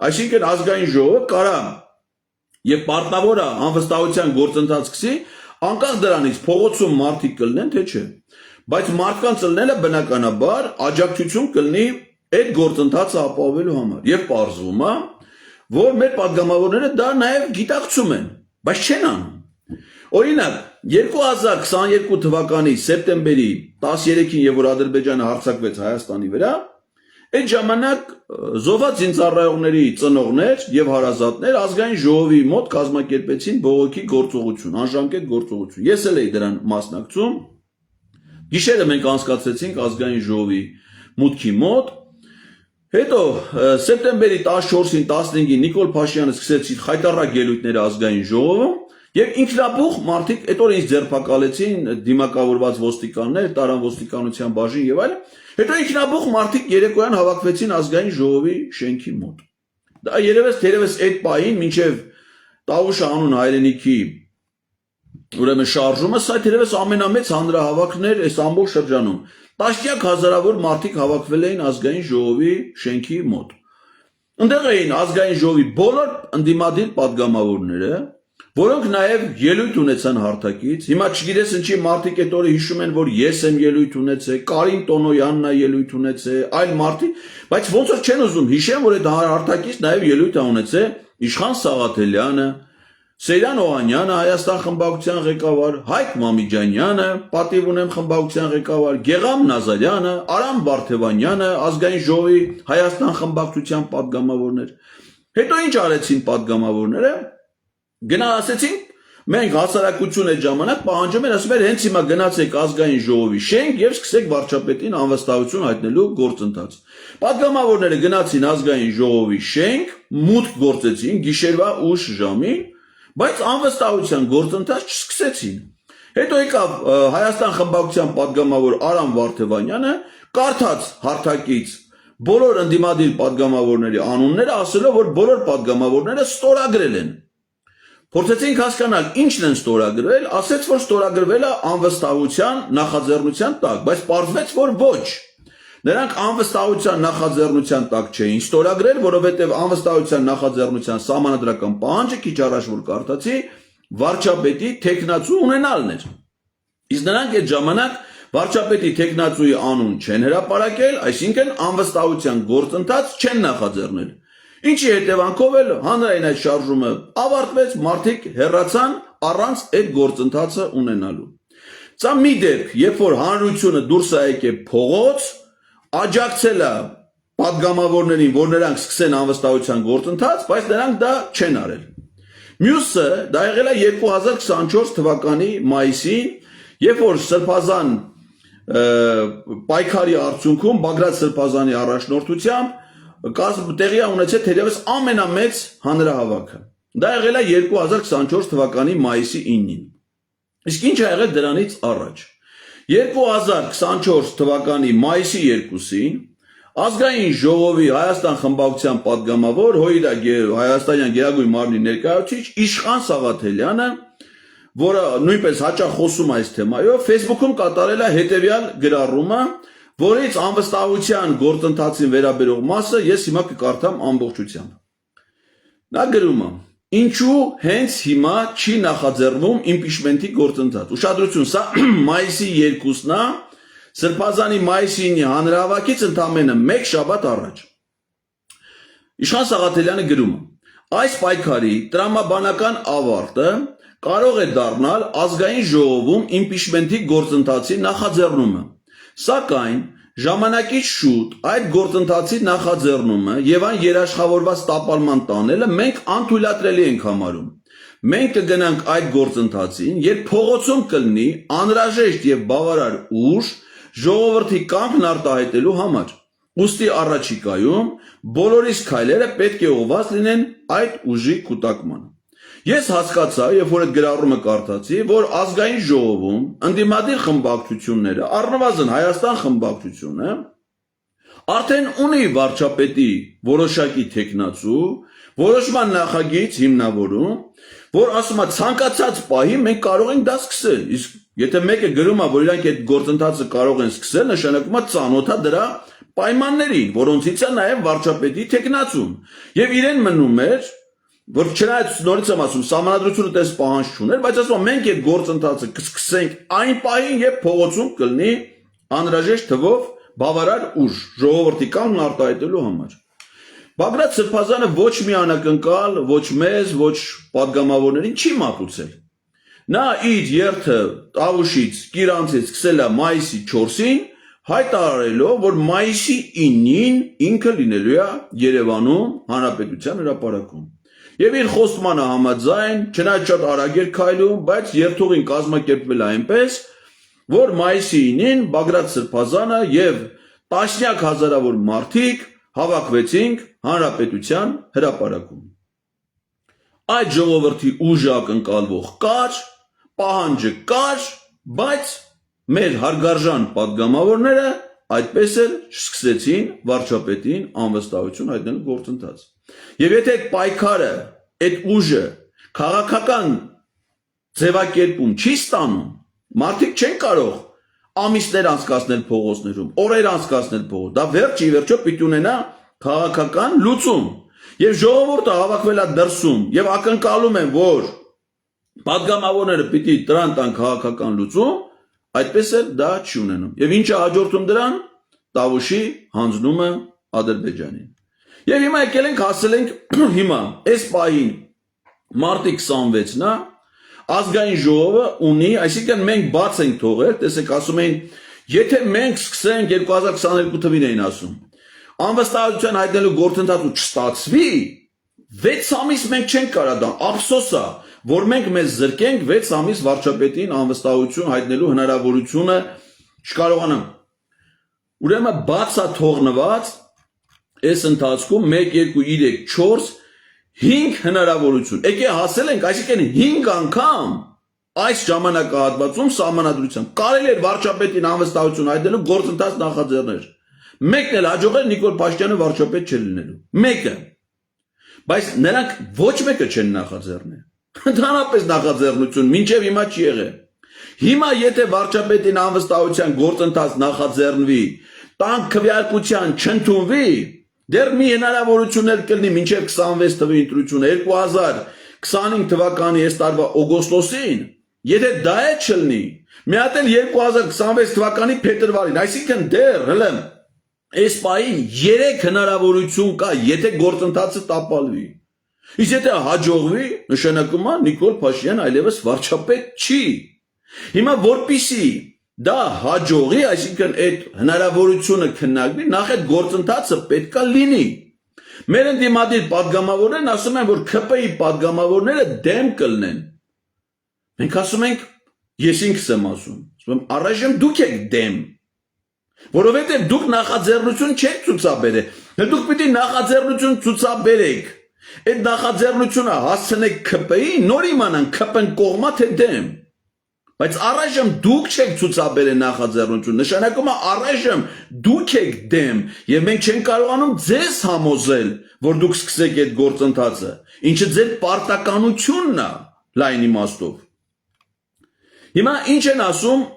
Այսինքն ազգային ժողովը կարա եւ պարտավոր է անվստահության գործընթաց սկսի, անկախ դրանից փողոցում մարդիկ կլինեն թե չէ։ Բայց մարդկանց ելնելը բնականաբար աջակցություն կլինի այդ գործընթացը ապահովելու համար։ Եվ պարզվում է, որ մեր падգամավորները դա նաեւ գիտակցում են, բայց չեն անում։ Օրինակ 2022 թվականի սեպտեմբերի 13-ին, երբ որ Ադրբեջանը հարձակվեց Հայաստանի վրա, այդ ժամանակ զոհված զինծառայողների ծնողներ եւ հարազատներ ազգային ժողովի մոտ կազմակերպեցին բողոքի գործողություն, անժամկետ գործողություն։ Ես էլ էի դրան մասնակցում։ Գիշերը մենք անցկացրեցինք ազգային ժողովի մուտքի մոտ։ Հետո սեպտեմբերի 14-ին, 15-ին Նիկոլ Փաշինյանը սկսեց իր խայտառակ ելույթները ազգային ժողովում եւ ինքնաբուխ մարդիկ այդ օրը ինձ ձերբակալեցին դիմակավորված ոստիկաններ, տարան ոստիկանության բաժին եւ այլն։ Հետո ինքնաբուխ մարդիկ երեկոյան հավաքվեցին ազգային ժողովի շենքի մոտ։ Դա երևս այդ պահին մինչև Տավուշ անուն հայրենիքի ուրեմն շարժումը, սա երևս ամենամեծ հանրահավաքն էր այս ամբողջ շրջանում։ Տասնյակ հազարավոր մարդիկ հավաքվել էին ազգային ժողովի շենքի մոտ։ Այնտեղ էին ազգային ժողովի բոլոր ընդդիմադիր падգամավորները որոնք նաև ելույթ ունեցան հարթակից, հիմա չգիտես ինչի մարդիկ այդ օրը հիշում են, որ ես եմ ելույթ ունեցել, Կարին Տոնոյանն է ելույթ ունեցել, այլ մարդիկ, բայց ոնց որ չեն ուզում հիշեն, որ այդ հարթակից նաև ելույթ է ունեցել Իշխան Սաղաթելյանը, Սեյրան Օհանյանը, Հայաստան խմբակցության ղեկավար, Հայկ Մամիջանյանը, պատիվ ունեմ խմբակցության ղեկավար, Գեգամ Նազարյանը, Արամ Բարթևանյանը, Ազգային ժողովի Հայաստան խմբակցության падգամավորներ։ Հետո ինչ արեցին падգամավորները։ Գնա ասեցին, մենք հասարակություն այդ ժամանակ պահանջում են, ասում էր հենց հիմա գնացեք Ազգային ժողովի շենք եւ սկսեք վարչապետին անվստահություն հայտնելու գործընթաց։ Падգամավորները գնացին Ազգային ժողովի շենք, մուտք գործեցին գիշերվա ուշ ժամին, բայց անվստահության գործընթաց չսկսեցին։ Հետո եկավ Հայաստան խմբակցության падգամավոր Արամ Վարդևանյանը, կարդաց հարթակից բոլոր ընդդիմադիր падգամավորների անունները, ասելով, որ բոլոր падգամավորները ստորագրել են։ Փորձեցինք հասկանալ ինչն են ստորագրել, ասեց, որ ստորագրվել է անվստահության նախաձեռնության տակ, բայց պարզվեց, որ ոչ։ Նրանք անվստահության նախաձեռնության տակ չէին ստորագրել, որովհետև անվստահության նախաձեռնության սահմանադրական պահանջը քիչ առաջ որ կարդացի, վարչապետի տեխնացու ունենալն էր։ Իսկ նրանք այդ ժամանակ վարչապետի տեխնացուի անուն չեն հրապարակել, այսինքն անվստահության գործընթաց չեն նախաձեռնել։ Ինչի հետևանքով էլ հանրային այդ շարժումը ավարտվեց, մարդիկ հեռացան առանց այդ գործընթացը ունենալու։ Սա մի դեպք, երբ որ հանրությունը դուրս է եկել փողոց, աջակցել է падգամավորներին, որ նրանք սկսեն անվստահության գործընթաց, բայց նրանք դա չեն արել։ Մյուսը դա եղել է 2024 թվականի մայիսին, երբ որ Սրբազան պայքարի արդյունքում Բագրատ Սրբազանի առաջնորդությամբ տեղի է ունեցել թերևս ամենամեծ հանրահավաքը։ Դա եղել է 2024 թվականի մայիսի 9-ին։ Իսկ ինչ ա եղել դրանից առաջ։ 2024 թվականի մայիսի 2-ին Ազգային ժողովի Հայաստան խմբակցության падգամավոր Հայաստանյան Գերագույն մարմնի ներկայացուցիչ Իշխան Սաղաթելյանը, որը նույնպես հաճախ խոսում այս թեմայով, Facebook-ում կատարել է հետևյալ գրառումը, որից անվստահության գործընթացին վերաբերող մասը ես հիմա կկարդամ ամբողջությամբ։ Նա գրում է. Ինչու հենց հիմա չի նախաձեռնվում իմպիչմենտի գործընթաց։ Ուշադրություն, սա մայիսի 2-ն է, Սրբազանի մայիսի 9-ի հանրահավաքից ընդամենը մեկ շաբաթ առաջ։ Իշխան Սաղաթելյանը գրում է. այս պայքարի տրամաբանական ավարտը կարող է դառնալ Ազգային ժողովում իմպիչմենտի գործընթացի նախաձեռնումը, սակայն ժամանակից շուտ այդ գործընթացի նախաձեռնումը եւ այն երաշխավորված տապալման տանելը մենք անթույլատրելի ենք համարում։ Մենք կգնանք այդ գործընթացին, երբ փողոցում կլինի անհրաժեշտ եւ բավարար ուժ ժողովրդի կամքն արտահայտելու համար։ Ուստի առաջիկայում բոլորիս քայլերը պետք է ուղղված լինեն այդ ուժի կուտակմանը։ Ես հասկացա, երբ որ այդ գրառումը կարդացի, որ Ազգային ժողովում ընդդիմադիր խմբակցությունները, առնվազն Հայաստան խմբակցությունը, արդեն ունի վարչապետի որոշակի տեխնացու, որոշման նախագիծ հիմնավորում, որ ասում է ցանկացած պահի մենք կարող ենք դա սկսել։ Իսկ եթե մեկը գրում է, որ իրանք այդ գործընթացը կարող են սկսել, նշանակում է ծանոթ է դրա պայմաններին, որոնցից է նաև վարչապետի տեխնացուն։ Եվ իրեն մնում էր, որ չնայած նորից եմ ասում, սահմանադրությունը տես պահանջ չուներ, բայց ասում մենք այդ գործընթացը կսկսենք այն պահին, երբ փողոցում կլինի անհրաժեշտ թվով բավարար ուժ ժողովրդի կամքն արտահայտելու համար։ Բագրատ Սրբազանը ոչ մի անակնկալ, ոչ մեզ, ոչ падգամավորներին չի մատուցել։ Նա իր երթը Տավուշից, Կիրանցից սկսել է մայիսի 4-ին, հայտարարելով, որ մայիսի 9-ին ինքը լինելու է Երևանում Հանրապետության հրապարակում։ Եվ իր խոստմանը համաձայն, չնայած շատ արագ էր քայլում, բայց երթուղին կազմակերպվել այնպես, որ մայիսի 9-ին Բագրատ Սրբազանը եւ տասնյակ հազարավոր մարդիկ հավաքվեցինք Հանրապետության հրապարակում։ Այդ ժողովրդի ուժը ակնկալվող կար, պահանջը կար, բայց մեր հարգարժան падգամավորները այդպես էլ սկսեցին վարչապետին անվստահություն հայտնելու գործընթաց։ Եվ եթե այդ պայքարը, այդ ուժը քաղաքական ձևակերպում չի ստանում, մարդիկ չեն կարող ամիսներ անցկացնել փողոցներում, օրեր անցկացնել փողոց, դա վերջ ի վերջո պիտի ունենա քաղաքական լուծում։ Եվ ժողովուրդը հավաքվել է դրսում եւ ակնկալում են, որ Պատգամավորները պիտի դրան տան քաղաքական լուծում, այդպես էլ դա չի ունենում։ Եվ ինչը հաջորդում դրան, Տավուշի հանձնումը Ադրբեջանին։ Եվ հիմա եկել ենք հասել ենք հիմա այս պահին մարտի 26-ն է, ազգային ժողովը ունի, այսինքն մենք բաց ենք թողել, տեսեք ասում էին, եթե մենք սկսենք 2022 թվին էին ասում, անվստահություն հայտնելու գործընթացը չստացվի, 6 ամիս մենք չենք կարա դա, ափսոս է, որ մենք մեզ զրկենք 6 ամիս վարչապետին անվստահություն հայտնելու հնարավորությունը չկարողանանք։ Ուրեմն բաց է թողնված այս ընթացքում 1 2 3 4 5 հնարավորություն։ Եկե հասել ենք, այսինքն 5 անգամ այս ժամանակահատվածում սահմանադրությամբ կարելի էր վարչապետին անվստահություն հայտնելու գործընթաց նախաձեռնել։ Մեկն էլ հաջողել Նիկոլ Փաշինյանը վարչապետ չլինելու։ Մեկը։ Բայց նրանք ոչ մեկը չեն նախաձեռնել։ Ընդհանրապես նախաձեռնություն մինչև հիմա չի եղել։ Հիմա եթե վարչապետին անվստահության գործընթաց նախաձեռնվի, տան քվեարկության չընդունվի, դեռ մի հնարավորություններ կլինի մինչև 26 թվականի ընտրությունը 2025 թվականի այս տարվա օգոստոսին, եթե դա է չլինի, մի հատ էլ 2026 թվականի փետրվարին, այսինքն դեռ հələ այս պահին 3 հնարավորություն կա, եթե գործընթացը տապալվի։ Իսկ եթե հաջողվի, նշանակում է Նիկոլ Փաշինյանը այլևս վարչապետ չի։ Հիմա որպիսի դա հաջողի, այսինքն այդ հնարավորությունը քննարկվի, նախ այդ գործընթացը պետքա լինի։ Մեր ընդդիմադիր պատգամավորներն ասում են, որ ՔՊ-ի պատգամավորները դեմ կլինեն։ Մենք ասում ենք, ես ինքս եմ ասում, առայժմ դուք եք դեմ, որովհետև դուք նախաձեռնություն չեք ցուցաբերել։ Դուք պիտի նախաձեռնություն ցուցաբերեք։ Այդ նախաձեռնությունը հասցնեք ՔՊ-ի, նոր իմանան ՔՊ-ն կողմա թե դեմ։ Բայց առայժմ դուք չեք ցուցաբերել նախաձեռնություն, նշանակում է առայժմ դուք եք դեմ, եւ մենք չենք կարողանում ձեզ համոզել, որ դուք սկսեք այդ գործընթացը, ինչը ձեր պարտականությունն է, լայն իմաստով։ Հիմա ինչ են ասում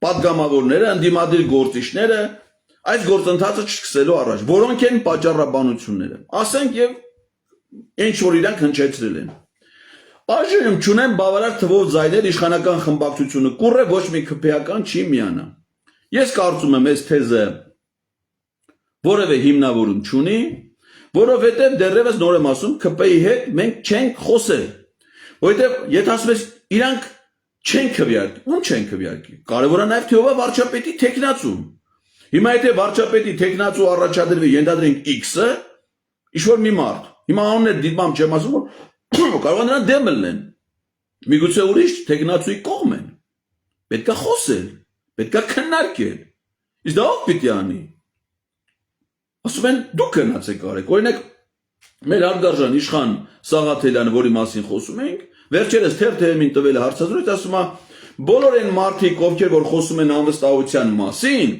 պատգամավորները, ընդդիմադիր գործիչները այս գործընթացը չսկսելու առաջ, որոնք են պատճառաբանությունները։ Ասենք եւ ինչ որ իրանք հնչեցրել են։ Այժմ չունեն բավարար թվով ձայներ իշխանական խմբակցությունը կուռ է ոչ մի քպեական չի միանա։ Ես կարծում եմ այս թեզը որևէ հիմնավորում չունի, որովհետև դեռևս նոր եմ ասում ՔՊ-ի հետ մենք չենք խոսել։ Որովհետև եթե ասում ես իրանք չեն քվեարկի, ում չեն քվեարկի։ Կարևորը նաև թե ով է վարչապետի տեխնացուն։ Հիմա եթե վարչապետի տեխնացու առաջադրվի ենթադրենք X-ը, ինչ որ մի մարդ։ Հիմա անուններ դիտմամբ չեմ ասում, որ կարող է նրան դեմ լինեն։ Միգուցե ուրիշ տեխնացուի կողմ են։ Պետք է խոսել, պետք է քննարկել։ Իսկ դա ով պիտի անի։ Ասում են դուք գնացեք արեք։ Օրինակ մեր հարգարժան իշխան Սաղաթելյանը, որի մասին խոսում ենք, վերջերս թերթերին տվել է հարցազրույց, ասում է բոլոր այն մարդիկ, ովքեր որ խոսում են անվստահության մասին,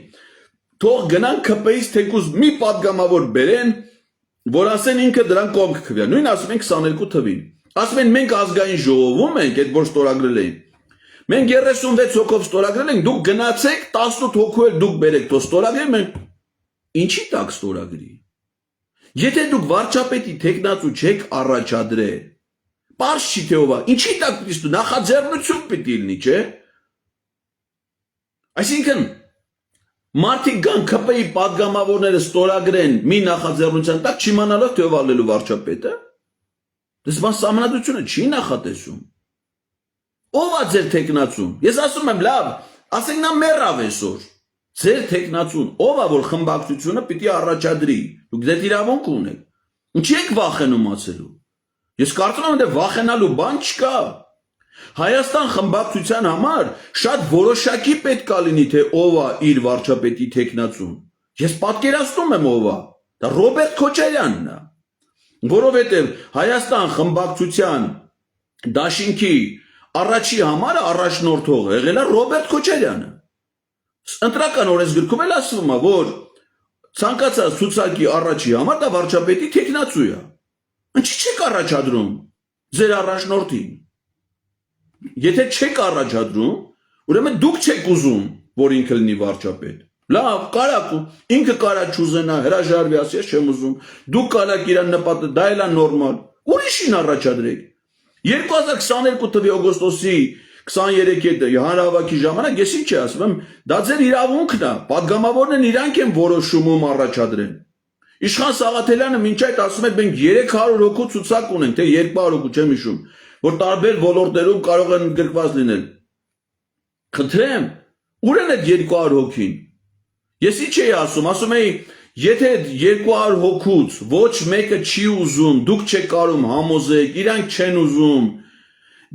թող գնան ՔՊ-ից թեկուզ մի падգամավոր բերեն, որ ասեն ինքը դրան կողմ կքվի։ Նույն ասում են 22 թվին։ Ասում են մենք ազգային ժողովում ենք, այդ որ ստորագրել էին։ Մենք 36 հոգով ստորագրել ենք, դուք գնացեք 18 հոգու էլ դուք բերեք, թող ստորագրեն, մենք ինչի տակ ստորագրի։ Եթե դուք վարչապետի տեխնացու չեք առաջադրել, պարզ չի թե ով է, ինչի տակ պիտի ստու նախաձեռնություն պիտի լինի, չէ։ Այսինքն մարդիկ գան ՔՊ-ի падգամավորները ստորագրեն մի նախաձեռնության տակ չիմանալով թե ով ալելու վարչապետը, դες բան սահմանադրությունը չի նախատեսում։ Ով է ձեր տեխնացուն։ Ես ասում եմ լավ, ասենք նա մեռավ այսօր։ Ձեր տեխնացուն ով է որ խմբակցությունը պիտի առաջադրի։ Դուք դեռ իրավունք ունեք։ Ինչի եք վախենում ասելու։ Ես կարծում եմ որ վախենալու բան չկա։ Հայաստան խմբակցության համար շատ որոշակի պետք է լինի թե ով է իր վարչապետի տեխնացուն։ Ես պատկերացնում եմ ով է։ Դա Ռոբերտ Քոչարյանն է։ Որովհետև Հայաստան խմբակցության դաշինքի առաջի համարը առաջնորդողը եղել է Ռոբերտ Քոչարյանը։ Ընտրական օրենսգրքում էլ ասվում է, որ ցանկացած ցուցակի առաջի համար դա վարչապետի տեխնացու է։ Ինչի չեք առաջադրում ձեր առաջնորդին։ Եթե չեք առաջադրում, ուրեմն դուք չեք ուզում, որ ինքը լինի վարչապետ։ Լավ, կարակ ինքը կարա չուզենա, հրաժարվի, ասի ես չեմ ուզում։ Դուք կարակ իրան նպատը, դա էլ է նորմալ։ Ուրիշին առաջադրեք։ 2022 թվականի օգոստոսի 23-ը հանրահավաքի ժամանակ ես ինչ ասում եմ, դա ձեր իրավունքն է, падգամավորներն իրանք են որոշում ում առաջադրեն։ Իշխան Սաղաթելյանը մինչ այդ ասում է մենք 300 հոգու ցուցակ ունենք, թե 200 հոգու չեմ հիշում, որ տարբեր ոլորտներում կարող են գրկված լինել։ Խնդրեմ, ուր են այդ 200 հոգին։ Ես ինչ էի ասում էի, եթե 200 հոգուց ոչ մեկը չի ուզում, դուք չեք կարող համոզեք, իրանք չեն ուզում,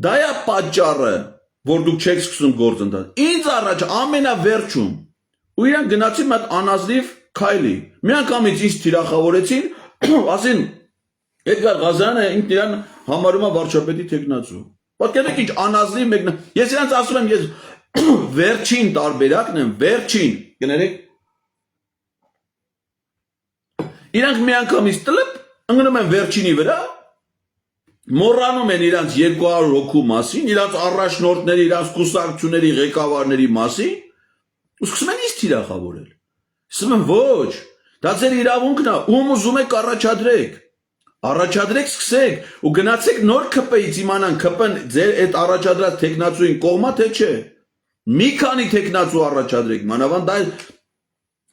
դա է պատճառը, որ դուք չեք սկսում գործընթաց։ Ինձ առաջ ամենավերջում ու իրանք գնացին մատ անազնիվ քայլի։ Մի անգամից ինձ թիրախավորեցին, ասին Էդգար Ղազարյանը ինքն իրան համարում է վարչապետի տեխնացու։ Պատկերացրեք ինչ անազնիվ մեկն։ Ես իրանց ասում եմ, ես վերջին տարբերակն եմ, վերջին, կներեք։ Իրանք մի անգամից տլպ ընկնում են վերջինի վրա, մոռանում են իրանց 200 հոգու մասին, իրանց առաջնորդների, իրանց կուսակցությունների ղեկավարների մասին, ու սկսում են ինձ թիրախավորել։ Ասում եմ ոչ, դա ձեր իրավունքն է, ում ուզում եք առաջադրեք, սկսեք ու գնացեք նոր ԿՊ-ից իմանան ԿՊ-ն ձեր այդ առաջադրած տեխնացուին կողմա թե չէ։ Մի քանի տեխնացու առաջադրեք, մանավանդ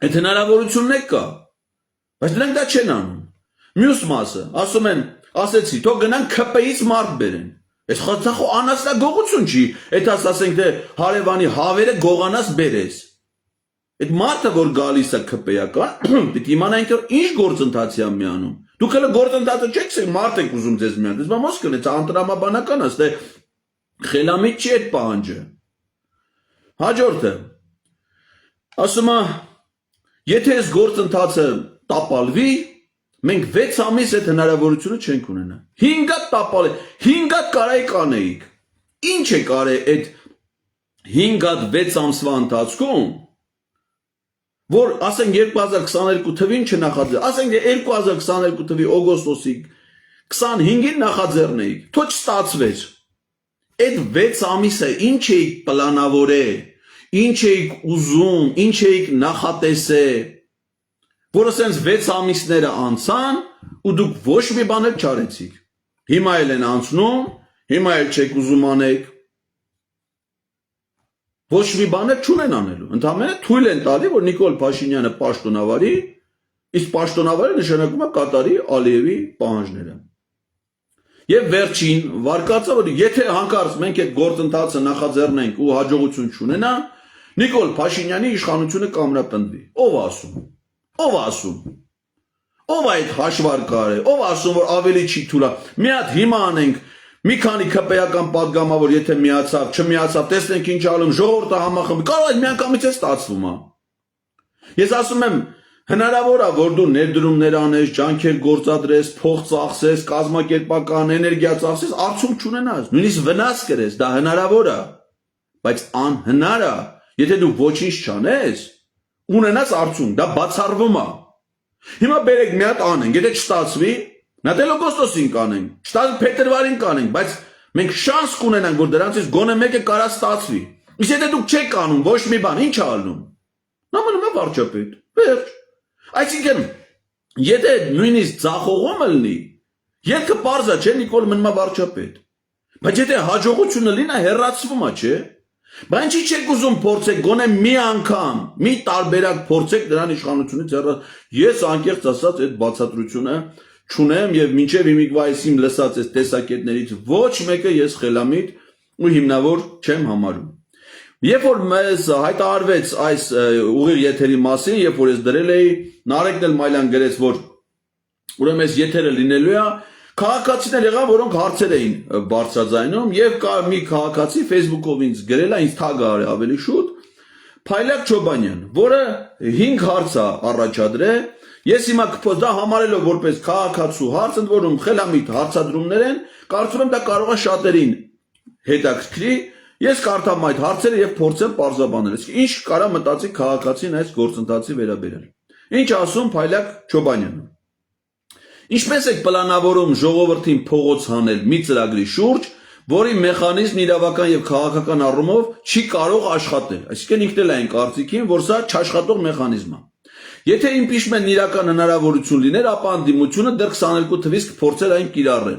այդ հնարավորությունն է կա, բայց նրանք դա չեն անում։ Մյուս մասը, ասում են, ասեցի, թող գնան ԿՊ-ից մարդ բերեն։ Այս խաթախո անասնագողություն չի, այդ ասենք թե հարևանի հավերը գողանաս բերես։ Այդ մարդը, որ գալիս է ԿՊ-ական, պիտի իմանանք որ ինչ գործընթացի է միանում։ Դուք հələ գործընթացը չեք ասել, մարդ եք ուզում ձեզ միան։ Դες մոս կնեց անտրամաբանական է, ստե խելամիտ չի այդ պահանջը։ Հաջորդը։ Ասում է, եթե այս գործընթացը տապալվի, մենք 6 ամիս այդ հնարավորությունը չենք ունենա։ 5 հատ տապալի, 5 հատ կարայի կանեիք։ Ինչ է կարել այդ 5 հատ 6 ամսվա ընթացքում, որ ասենք 2022 թվին չնախաձեռ, ասենք 2022 թվի օգոստոսի 25-ին նախաձեռնեիք, թող չստացվեր։ Այդ 6 ամիսը ինչ էիք պլանավորել, ինչ էիք ուզում, ինչ էիք նախատեսել, որ ասենց 6 ամիսները անցան ու դուք ոչ մի բան չարեցիք։ Հիմա էլ են անցնում, հիմա էլ չեք ուզում անեք։ Ոչ մի բան չունեն անելու։ Ընդհանրապես թույլ են տալի, որ Նիկոլ Փաշինյանը պաշտոնավարի, իսկ պաշտոնավարը նշանակում է կատարի Ալիևի պահանջները։ Եվ վերջին վարկածը, որ եթե հանկարծ մենք այդ գործընթացը նախաձեռնենք ու հաջողություն չունենա, Նիկոլ Փաշինյանի իշխանությունը կամրապնդվի։ Ով ասում։ Ով ասում։ Ով այդ հաշվարկարը, ով ասում որ ավելի չի թույլա։ Մի հատ հիմա անենք մի քանի ԿՊ-ական падգամավոր եթե միացավ, չմիացավ, տեսնենք ինչ ալում, ժողովուրդը համախմբի, կարող է միանգամից է ստացվում, հա։ Ես ասում եմ, հնարավոր է, որ դու ներդրումներ անես, ջանքեր գործադրես, փող ծախսես, կազմակերպական էներգիա ծախսես, արդյունք չունենաս, նույնիսկ վնաս կրես, դա հնարավոր է, բայց անհնար է, եթե դու ոչինչ չանես, ունենաս արդյունք, դա բացառվում է։ Հիմա բերեք մի հատ անենք, եթե չստացվի, Նատել օգոստոսին կանենք, շտապ փետրվարին կանենք, բայց մենք շանս կունենանք, որ դրանցից գոնե մեկը կարա ստացվի։ Իսկ եթե դուք չեք անում ոչ մի բան, ինչ է ալնում։ Նա մնում է վարչապետ։ Վերջ։ Այսինքն, եթե նույնիսկ ձախողումը լինի, ելքը պարզ է, չէ, Նիկոլ մնում է վարչապետ։ Բայց եթե հաջողությունը լինի, հեռացվում է, չէ։ Բայց ինչի չեք ուզում փորձեք, գոնե մի անգամ, մի տարբերակ փորձեք դրան իշխանությունից հեռացնել։ Ես անկեղծ ասած այդ բացատրությունը չունեմ եւ մինչեւ հիմիկվա այսիմ լսած այս տեսակետներից ոչ մեկը ես խելամիտ ու հիմնավոր չեմ համարում։ Երբ որ մեզ հայտարարվեց այս ուղիղ եթերի մասին, երբ որ ես դրել էի, Նարեկն էլ Մայլյան գրեց, որ ուրեմն այս եթերը լինելու է, քաղաքացիներ եղան, որոնք հարցեր էին բարձրաձայնում եւ կա մի քաղաքացի Facebook-ով ինձ գրել է, ինձ թագ արել ավելի շուտ, Փայլակ Չոբանյան, որը 5 հարց է առաջադրել։ Ես հիմա կփոս դա համարելով որպես քաղաքացու հարց, ընդ որում խելամիտ հարցադրումներ են, կարծում եմ դա կարող է շատերին հետաքրքրի։ Ես կարդամ այդ հարցերը եւ փորձեմ պարզաբանել։ Իսկ ինչ կարա մտածի քաղաքացին այս գործընթացի վերաբերյալ։ Ինչ ասում Փայլակ Չոբանյանը։ Ինչպես եք պլանավորում ժողովրդին փողոց հանել մի ծրագրի շուրջ, որի մեխանիզմն իրավական եւ քաղաքական առումով չի կարող աշխատել։ Այսինքն ինքն էլ այն կարծիքին, որ սա չաշխատող մեխանիզմ է։ Եթե իմպիչմենտն իրական հնարավորություն լիներ, ապա անդիմությունը դեռ 22 թվից կփորձեր այն կիրառել։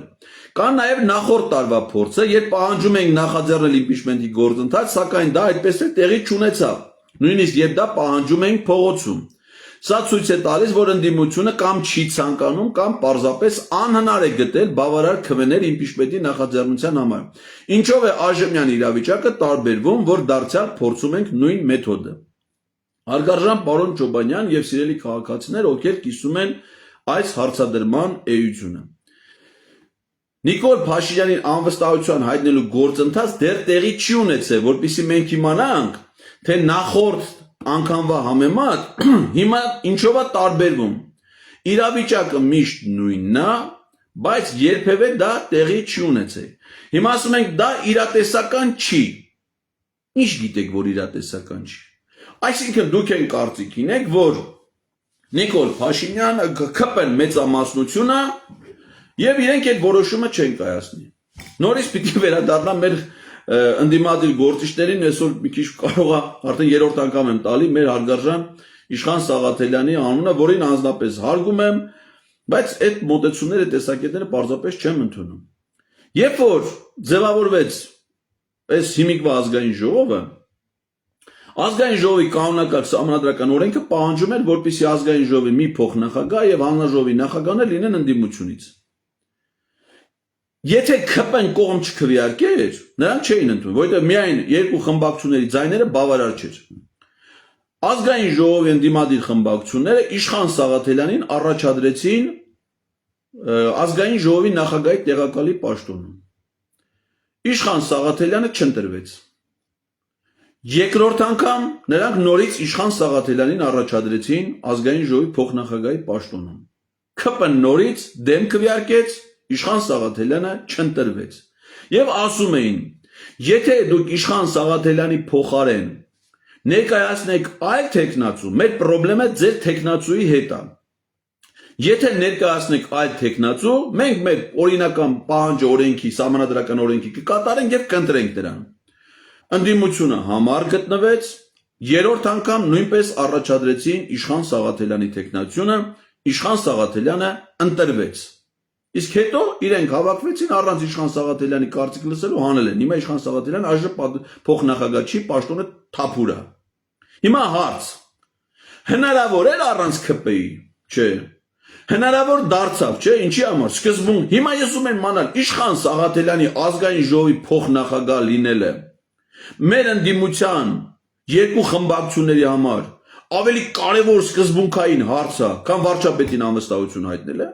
Կա նաև նախորդ տարվա փորձը, երբ պահանջում ենք նախաձեռնել իմպիչմենտի գործընթաց, սակայն դա այդպես էլ տեղի չունեցավ։ Նույնիսկ երբ դա պահանջում ենք փողոցում։ Սա ցույց է տալիս, որ ընդդիմությունը կամ չի ցանկանում, կամ պարզապես անհնար է գտել բավարար քվեներ իմպիչմենտի նախաձեռնության համար։ Ինչով է այժմյան իրավիճակը տարբերվում, որ դարձյալ փորձում ենք նույն մեթոդը։ Հարգարժան պարոն Չոբանյան եւ սիրելի քաղաքացիներ, ովքեր կիսում են այս հարցադրման էությունը։ Նիկոլ Փաշինյանին անվստահության հայտնելու գործընթաց դեռ տեղի չի ունեցել, որպեսզի մենք իմանանք, թե նախորդ անգամվա համեմատ հիմա ինչով է տարբերվում։ Իրավիճակը միշտ նույնն է, բայց երբևէ դա տեղի չի ունեցել։ Հիմա ասում ենք դա իրատեսական չի։ Ինչ գիտեք, որ իրատեսական չի։ Այսինքն դուք են կարծիքին եք, որ Նիկոլ Փաշինյանը կքպեն մեծամասնությունը եւ իրենք այդ որոշումը չեն կայացնի։ Նորից պիտի վերադառնամ մեր ընդդիմադիր գործիչներին, այսօր մի քիչ կարող է արդեն երրորդ անգամ եմ տալի մեր հարգարժան Իշխան Սաղաթելյանի անունը, որին անձնապես հարգում եմ, բայց այդ մոտեցումները, տեսակետները պարզապես չեմ ընդունում։ Երբ որ ձևավորվեց այս հիմիկվա ազգային ժողովը, ազգային ժողովի կանոնակարգ սահմանադրական օրենքը պահանջում էր, որպեսզի ազգային ժողովի մի փոխնախագահ եւ հանրաժողովի նախագահներ լինեն ընդդիմությունից։ Եթե քպեն կողմ չքվեարկեր, նրանք չէին ընդունում, որովհետև միայն երկու խմբակցությունների ձայները բավարար չէր։ Ազգային ժողովի ընդդիմադիր խմբակցությունները Իշխան Սաղաթելյանին առաջադրեցին ազգային ժողովի նախագահի տեղակալի պաշտոնում։ Իշխան Սաղաթելյանը չընտրվեց։ Երկրորդ անգամ նրանք նորից Իշխան Սաղաթելյանին առաջադրեցին ազգային ժողովի փոխնախագահի պաշտոնում։ ՔՊ-ն նորից դեմ քվեարկեց, Իշխան Սաղաթելյանը չընտրվեց։ Եվ ասում էին, եթե դուք Իշխան Սաղաթելյանի փոխարեն ներկայացնեք այլ տեխնացու, մեր խնդրումը ձեր տեխնացուի հետ է։ Եթե ներկայացնեք այլ տեխնացու, մենք մեր օրինական պահանջը օրենքի, սահմանադրական օրենքի կկատարենք եւ կընտրենք դրան։ Ընդդիմությունը համար գտնվեց, երրորդ անգամ նույնպես առաջադրեցին Իշխան Սաղաթելյանի տեխնացությունը, Իշխան Սաղաթելյանը ընտրվեց։ Իսկ հետո իրենք հավաքվեցին առանց Իշխան Սաղաթելյանի կարծիք լսելու հանել են։ Հիմա Իշխան Սաղաթելյանը այժմ փոխնախագահ չի, պաշտոնը թափուր է։ Հիմա հարց. հնարավոր էր առանց ՔՊ-ի, չէ։ Հնարավոր դարձավ, չէ, ինչի համար։ Սկզբում հիմա ես ուզում եմ իմանալ Իշխան Սաղաթելյանի ազգային ժողովի փոխնախագահ լինելը մեր ընդդիմության երկու խմբակցությունների համար ավելի կարևոր սկզբունքային հարց է, քան վարչապետին անվստահություն հայտնելը։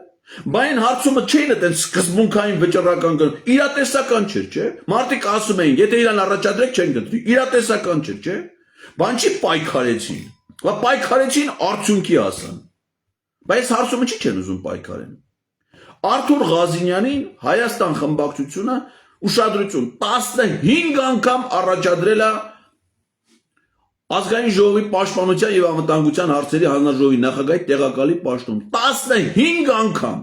Բայց հարցումը չէին այդպես սկզբունքային վճռական իրատեսական չէր, չէ։ Մարդիկ ասում էին, եթե իրան առաջադրեք չեն գտնի, իրատեսական չէր, չէ։ Բան չի պայքարեցին։ Բա պայքարեցին արդյունքի ասան։ Բայց հարցումը չի չեն ուզում պայքարեն։ Արթուր Ղազինյանին Հայաստան խմբակցությունը ուշադրություն 15 անգամ առաջադրել է ազգային ժողովի պաշտպանության եւ անվտանգության հարցերի հանրաժողովի նախագահի տեղակալի պաշտոն 15 անգամ։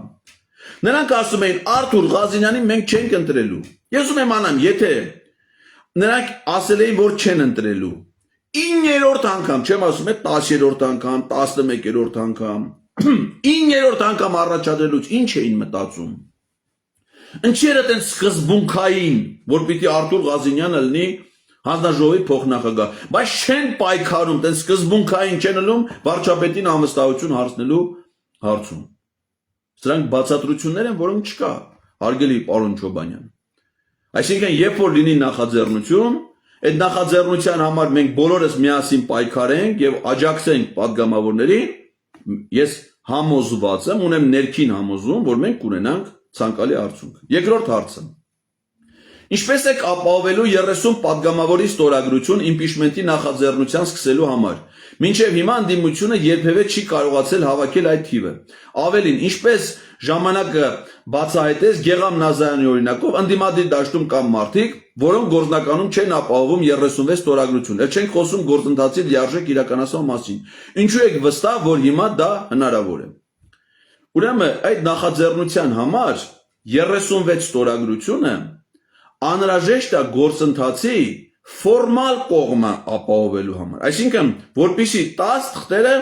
Նրանք ասում էին Արթուր Ղազինյանին մենք չենք ընտրելու։ Ես ուզում եմ անամ, եթե նրանք ասել էին, որ չեն ընտրելու 9-րդ անգամ, չեմ ասում, 10-րդ անգամ, 11-րդ անգամ, 9-րդ անգամ առաջադրելուց ինչ էին մտածում։ Ինչի էր այդպես սկզբունքային, որ պիտի Արթուր Ղազինյանը լինի հանրաժողովի փոխնախագահ, բայց չեն պայքարում, այդպես սկզբունքային չեն ելնում վարչապետին անվստահություն հարցնելու հարցում։ Սրանք բացատրություններ են, որոնք չկա, հարգելի պարոն Չոբանյան։ Այսինքն, երբ որ լինի նախաձեռնություն, այդ նախաձեռնության համար մենք բոլորս միասին պայքարենք եւ աջակցենք падգամավորներին, ես համոզված եմ, ունեմ ներքին համոզում, որ մենք կունենանք ցանկալի արդյունք։ Երկրորդ հարցը. Ինչպես եք ապահովելու 30 падգամավորի ստորագրություն իմպիչմենտի նախաձեռնության սկսելու համար։ Մինչև հիմա ընդդիմությունը երբևէ չի կարողացել հավաքել այդ թիվը։ Ավելին, ինչպես ժամանակը բացահայտեց Գեգամ Նազարյանի օրինակով, ընդդիմադիր դաշտում կան մարդիկ, որոնք գործնականում չեն ապահովում 36 ստորագրություն։ Էլ չենք խոսում գործընթացի լիարժեք իրականացման մասին։ Ինչու եք վստահ, որ հիմա դա հնարավոր է։ Ուրեմն այդ նախաձեռնության համար 36 ստորագրությունը անհրաժեշտ է գործընթացի ֆորմալ կողմը ապահովելու համար։ Այսինքն, որպեսզի 10 թղթերը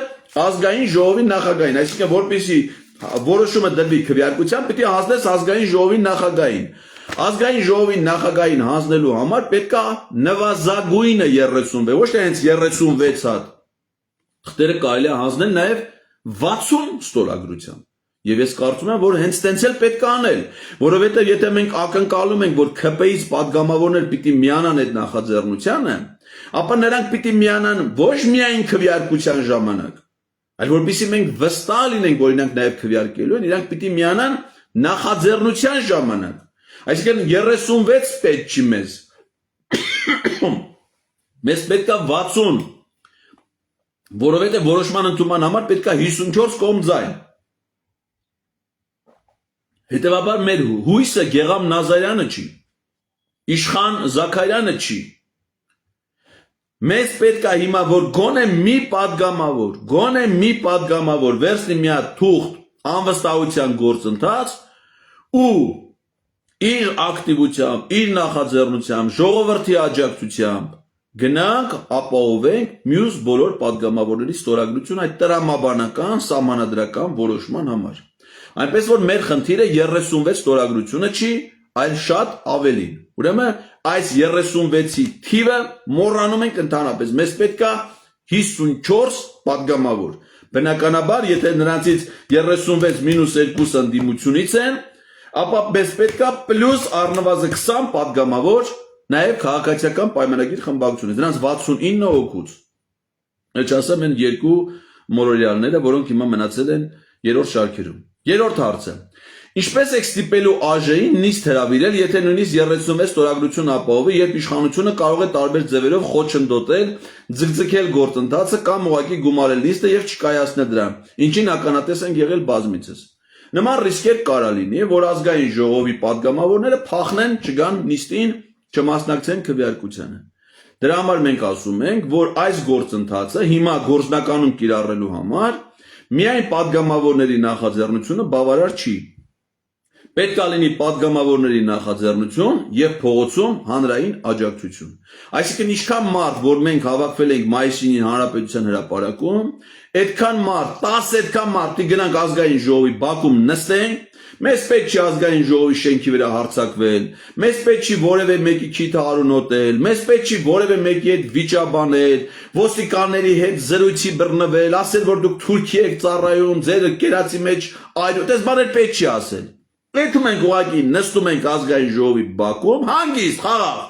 ազգային ժողովի նախագահին, այսինքն որպեսզի որոշումը դրվի քվեարկության, պետք է հասնես ազգային ժողովի նախագահին։ Ազգային ժողովի նախագահին հանձնելու համար պետք է նվազագույնը 36, ոչ թե հենց 36 հատ։ Խտերը կարելի է հանձնել նաև 60 ստորագրությամբ։ Եվ ես կարծում եմ, որ հենց տենց էլ պետք է անել, որովհետև եթե մենք ակնկալում ենք, որ ՔՊ-ից падգամավորներ պիտի միանան այդ նախաձեռնությանը, ապա նրանք պիտի միանան ոչ միայն քվեարկության ժամանակ, այլ որպեսզի մենք վստահ լինենք, որ իրանք նաև քվեարկելու են, իրանք պիտի միանան նախաձեռնության ժամանակ։ Այսինքն 36 պետք չի մեզ։ Մեզ պետք է 60, որովհետև որոշման ընդունման համար պետք է 54 կողմ ձայն։ Հետևաբար մեր հույսը Գեգամ Նազարյանը չի, Իշխան Զաքարյանը չի։ Մեզ պետք է հիմա, որ գոնե մի падգամավոր վերցնի մի հատ թուղթ անվստահության գործընթաց ու իր ակտիվությամբ, իր նախաձեռնությամբ, ժողովրդի աջակցությամբ գնանք ապահովենք մյուս բոլոր падգամավորների ստորագրություն այդ տրամաբանական, սահմանադրական որոշման համար։ Այնպես որ մեր խնդիրը 36 ստորագրությունը չի, այլ շատ ավելին։ Ուրեմն այս 36-ի թիվը մոռանում ենք ընդհանրապես։ Մեզ պետք է 54 падգամավոր։ Բնականաբար, եթե նրանցից 36 մինուս 2-ը ընդդիմությունից են, ապա մեզ պետք է պլյուս առնվազն 20 падգամավոր նաև քաղաքացիական պայմանագիր խմբակցությունից, դրանց 69 հոգուց։ Չասեմ են երկու մորորյալները, որոնք հիմա մնացել են երրորդ շարքերում։ Երրորդ հարցը. ինչպես եք ստիպելու ԱԺ-ին նիստ հրավիրել, եթե նույնիսկ 36 ստորագրություն ապահովի, երբ իշխանությունը կարող է տարբեր ձևերով խոչընդոտել, ձգձգել գործընթացը կամ ուղղակի գումարել նիստը եւ չկայացնել դրան, ինչին ականատես ենք եղել բազմիցս։ Նման ռիսկեր կարա լինի, որ ազգային ժողովի падգամավորները փախնեն, չգան նիստին, չմասնակցեն քվեարկությանը։ Դրա համար մենք ասում ենք, որ այս գործընթացը հիմա գործնականում կիրառելու համար միայն падգամավորների նախաձեռնությունը բավարար չի։ Պետք է լինի падգամավորների նախաձեռնություն եւ փողոցում հանրային աջակցություն։ Այսինքն ինչքան մարդ, որ մենք հավաքվել ենք մայիսին հանրապետության հրապարակում, այդքան մարդ, 10 այդքան մարդ գնանք ազգային ժողովի բակում նստենք, մեզ պետք չի ազգային ժողովի շենքի վրա հարձակվել, մեզ պետք չի որևէ մեկի քիթը արունոտել, մեզ պետք չի որևէ մեկի հետ վիճաբանել, ոստիկանների հետ զրույցի բռնվել, ասել, որ դուք Թուրքիա եք ծառայում, ձեր կերածի մեջ այրոտ, այս բաներ պետք չի ասել։ Պետք մենք ուղղակի նստում ենք ազգային ժողովի բակում, հանգիստ, խաղաղ,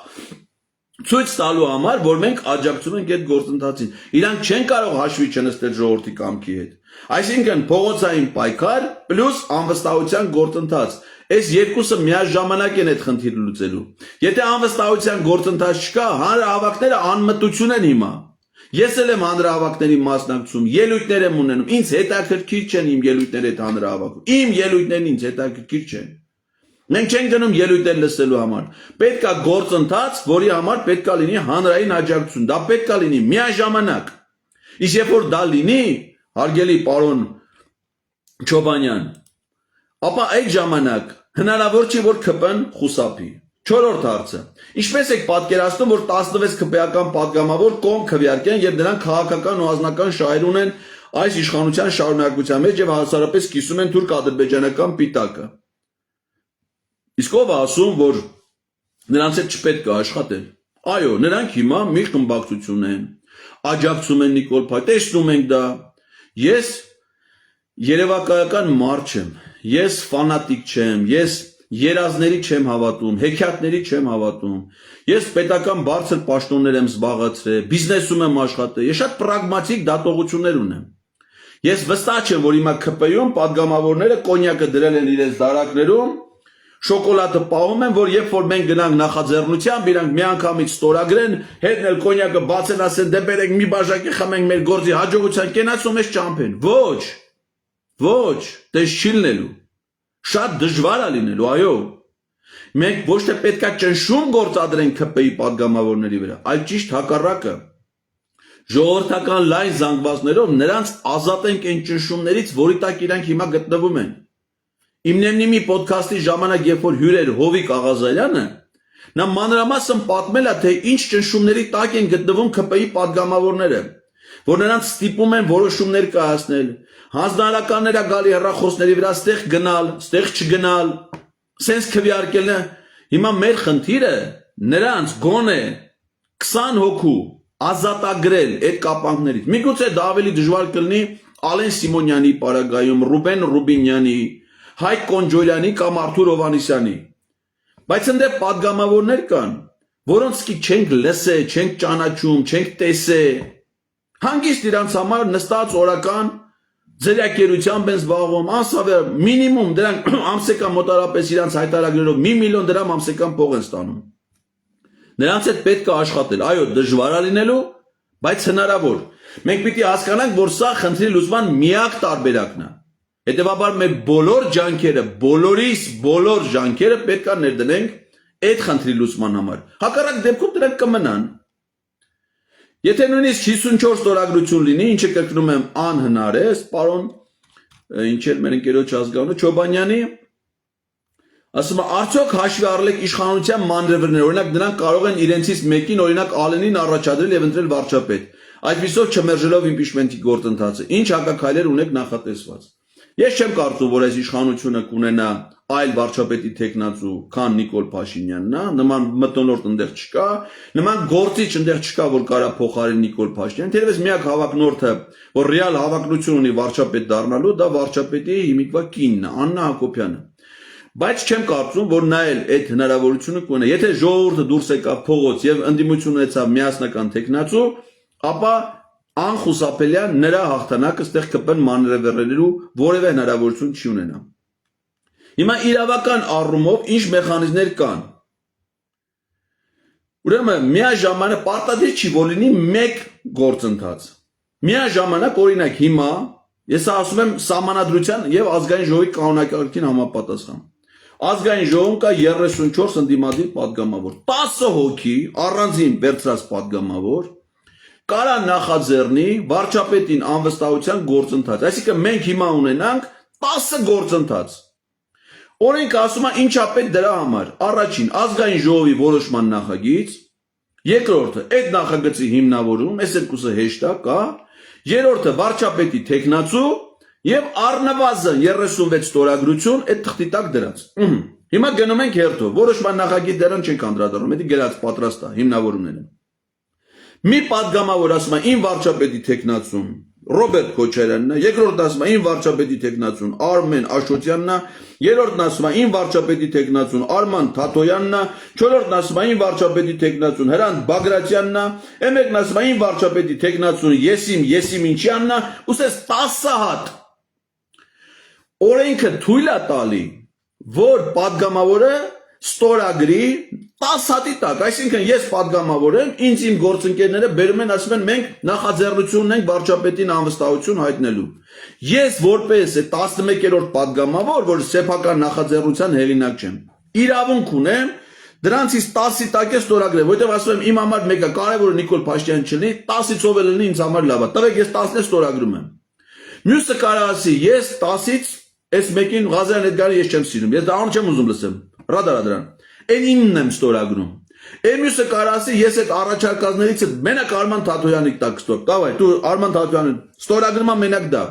ցույց տալու համար, որ մենք աջակցում ենք այդ գործընթացին։ Իրանք չեն կարող հաշվի չնստել ժողովրդի կամքի հետ։ Այսինքն փողոցային պայքար պլյուս անվստահության գործընթաց։ Այս երկուսը միաժամանակ են այդ խնդիրը լուծելու։ Եթե անվստահության գործընթաց չկա, հանրահավաքները անմտություն են հիմա։ Ես էլ եմ հանրահավաքների մասնակցում, ելույթներ եմ ունենում, ինձ հետաքրքիր չեն իմ ելույթները այդ հանրահավաքում։ Իմ ելույթներն ինձ հետաքրքիր չեն։ Մենք չենք գնում ելույթներ լսելու համար։ Պետք է գործընթաց, որի համար պետք է լինի հանրային աջակցություն։ Դա պետք է լինի միաժամանակ։ Իսկ երբ որ դա լինի, հարգելի պարոն Չոբանյան, ապա այդ ժամանակ հնարավոր չի, որ ԿՊ-ն խուսափի։ Չորրորդ հարցը. ինչպես եք պատկերացնում, որ 16 ԿՊ-ական падգամավոր կողմ քվեարկեն եւ նրանք քաղաքական ու անձնական շահեր ունեն այս իշխանության շարունակության մեջ եւ հասարակապես կիսում են թուրք-ադրբեջանական պիտակը։ Իսկ ով ասում, որ նրանց հետ չպետք է աշխատել։ Այո, նրանք հիմա մի խմբակցություն են, աջակցում են Նիկոլ Փաշինյանին, տեսնում ենք դա։ Ես երևակայական մարդ չեմ, ես ֆանատիկ չեմ, ես երազների չեմ հավատում, հեքիաթների չեմ հավատում։ Ես պետական բարձր պաշտոններ եմ զբաղացրել, բիզնեսում եմ աշխատել, ես շատ պրագմատիկ դատողություններ ունեմ։ Ես վստահ չեմ, որ հիմա ԿՊ-ում падգամավորները կոնյակը դրել են իրենց դարակներում, շոկոլադը պահում են, որ երբ որ մենք գնանք նախաձեռնությամբ, իրանք միանգամից ստորագրեն, հետն էլ կոնյակը բացեն, ասեն, դե բերեք մի բաժակի խմենք մեր գործի հաջողության կենացում ես ճամփեն։ Ոչ, դες չի լինելու։ Շատ դժվար է լինելու, այո։ Մենք ոչ թե պետքա ճնշում գործադրենք ԿՊ-ի падգամավորների վրա, այլ ճիշտ հակառակը։ Ժողովրդական լայն զանգվածներով նրանց ազատենք այն ճնշումներից, որի տակ իրանք հիմա գտնվում են։ Իմ նեմնիմի ոդքասթի ժամանակ, երբ որ հյուրեր Հովիկ Աղազարյանը, նա մանրամասն պատմել է, թե ինչ ճնշումների տակ են գտնվում ԿՊ-ի падգամավորները, որ նրանց ստիպում են որոշումներ կայացնել, հանձնարարականները գալի հեռախոսների վրա ստեղ գնալ, ստեղ չգնալ, սենց քվեարկելը, հիմա մեր խնդիրը նրանց գոնե 20 հոգու ազատագրել այդ կապանքներից, միգուցե դա ավելի դժվար կլինի Ալեն Սիմոնյանի պարագայում, Ռուբեն Ռուբինյանի, Հայկ Կոնջորյանի կամ Արթուր Հովհաննիսյանի, բայց ընդ պատգամավորներ կան, որոնց չենք լսել, չենք ճանաչում, չենք տեսել, հանգիստ իրանց համար նստած օրական ձերակերությամբ են զբաղվում, անսավեր մինիմում դրանք ամսեկան մոտարապես իրանց հայտարարներով 1 միլիոն դրամ ամսեկան փող են ստանում։ Նրանց հետ պետք է աշխատել, այո, դժվար է լինելու, բայց հնարավոր։ Մենք պիտի հասկանանք, որ սա խնդրի լուծման միակ տարբերակն է։ Հետևաբար մեր բոլոր ջանքերը, բոլորիս բոլոր ջանքերը պետք է ներդնենք այդ խնդրի լուծման համար։ Հակառակ դեպքում դրանք կմնան։ Եթե նույնիսկ 54 ստորագրություն լինի, ինչը կրկնում եմ անհնար է, պարոն ինչ էր մեր ընկերոջ ազգանունը Չոբանյանի, ասում է արդյոք հաշվի առնեք իշխանության մանրևրներ, օրինակ նրանք կարող են իրենցից մեկին օրինակ Ալենին առաջադրել եւ ընտրել վարչապետ, այդպիսով չմերժելով իմպիչմենտի գործընթացը, ինչ հակաքայլեր ունեք նախատեսված։ Ես չեմ կարծում, որ այս իշխանությունը կունենա այլ վարչապետի տեխնացու, քան Նիկոլ Փաշինյանն է, նման մթնոլորտ ընդեղ չկա, նման գործիչ ընդեղ չկա, որ կարա փոխարինի Նիկոլ Փաշինյանին, թերևս միակ հավակնորդը, որ ռեալ հավակնություն ունի վարչապետ դառնալու, դա վարչապետի հիմիկվա կինն է, Աննա Հակոբյանը։ Բայց չեմ կարծում, որ նա էլ այդ հնարավորությունը կունենա։ Եթե ժողովուրդը դուրս եկավ փողոց եւ ընդդիմություն ունեցավ միասնական տեխնացու, ապա անխուսափելիան նրա հաղթանակը ստեղ կպեն մանրևեռելու որևէ հնարավորություն չի ունենա։ Հիմա իրավական առումով ինչ մեխանիզմներ կան։ Ուրեմն միաժամանակ պարտադիր չի որ լինի մեկ գործընթաց։ Միաժամանակ օրինակ հիմա ես ասում եմ սահմանադրության եւ ազգային ժողովի կանոնակարգին համապատասխան։ Ազգային ժողովում կա 34 ընդդիմադիր պատգամավոր, 10 հոգի առանձին վերցրած պատգամավոր կարա նախաձեռնի վարչապետին անվստահության գործընթաց։ Այսինքն մենք հիմա ունենանք 10 գործընթաց։ Օրենքը ասում է ինչա պետք դրա համար։ Առաջին ազգային ժողովի որոշման նախագիծ, երկրորդը այդ նախագծի հիմնավորում, այս երկուսը հեշտ է, կա, երրորդը վարչապետի տեխնացու եւ առնվազն 36 ստորագրություն այդ թղթի տակ դրած։ Հիմա գնում ենք հերթով, որոշման նախագիծ դրան չենք անդրադառնում, դա գրած պատրաստ է հիմնավորումները։ Մի պատգամավոր ասում է իմ վարչապետի տեխնացուն Ռոբերտ Քոչարյանն է, երկրորդն ասում է իմ վարչապետի տեխնացուն Արմեն Աշոտյանն է, երրորդն ասում է իմ վարչապետի տեխնացուն Արման Թաթոյանն է, չորրորդն ասում է իմ վարչապետի տեխնացուն Հրանտ Բագրատյանն է, մեկն ասում է իմ վարչապետի տեխնացուն Եսիմինչյանն է, ուսես 10 հատ օրենքը թույլ է տալի, որ պատգամավորը ստորագրի 10 հատի տակ, այսինքն ես պատգամավոր եմ, ինձ իմ գործընկերները բերում են, ասում են մենք նախաձեռնություն ունենք վարչապետին անվստահություն հայտնելու։ Ես որպես 11-րդ պատգամավոր, որ սեփական նախաձեռնության հեղինակ չեմ, իրավունք ունեմ դրանցից 10-ի տակ է ստորագրել, որտեղ ասում եմ իմ համար մեկը կարևորը Նիկոլ Փաշինյան չլինի, 10-ից ով է լինի ինձ համար լավ է, տվեք ես 10-ն ստորագրում եմ։ Մյուսը կարող ասի ես 10-ից այս մեկին Ղազարյան Էդգարը ես չեմ սիրում, ես դա անում չեմ ուզում լսեմ։ Ռադարադրան։ Այն 9-ն եմ ստորագրում։ Մյուսը կարող ասի ես այդ առաջարկածներից մենակ Արման Թաթոյանի տակ ստոր։ Կավայ, դու Արման Թաթոյանին ստորագրում եմ մենակ դա։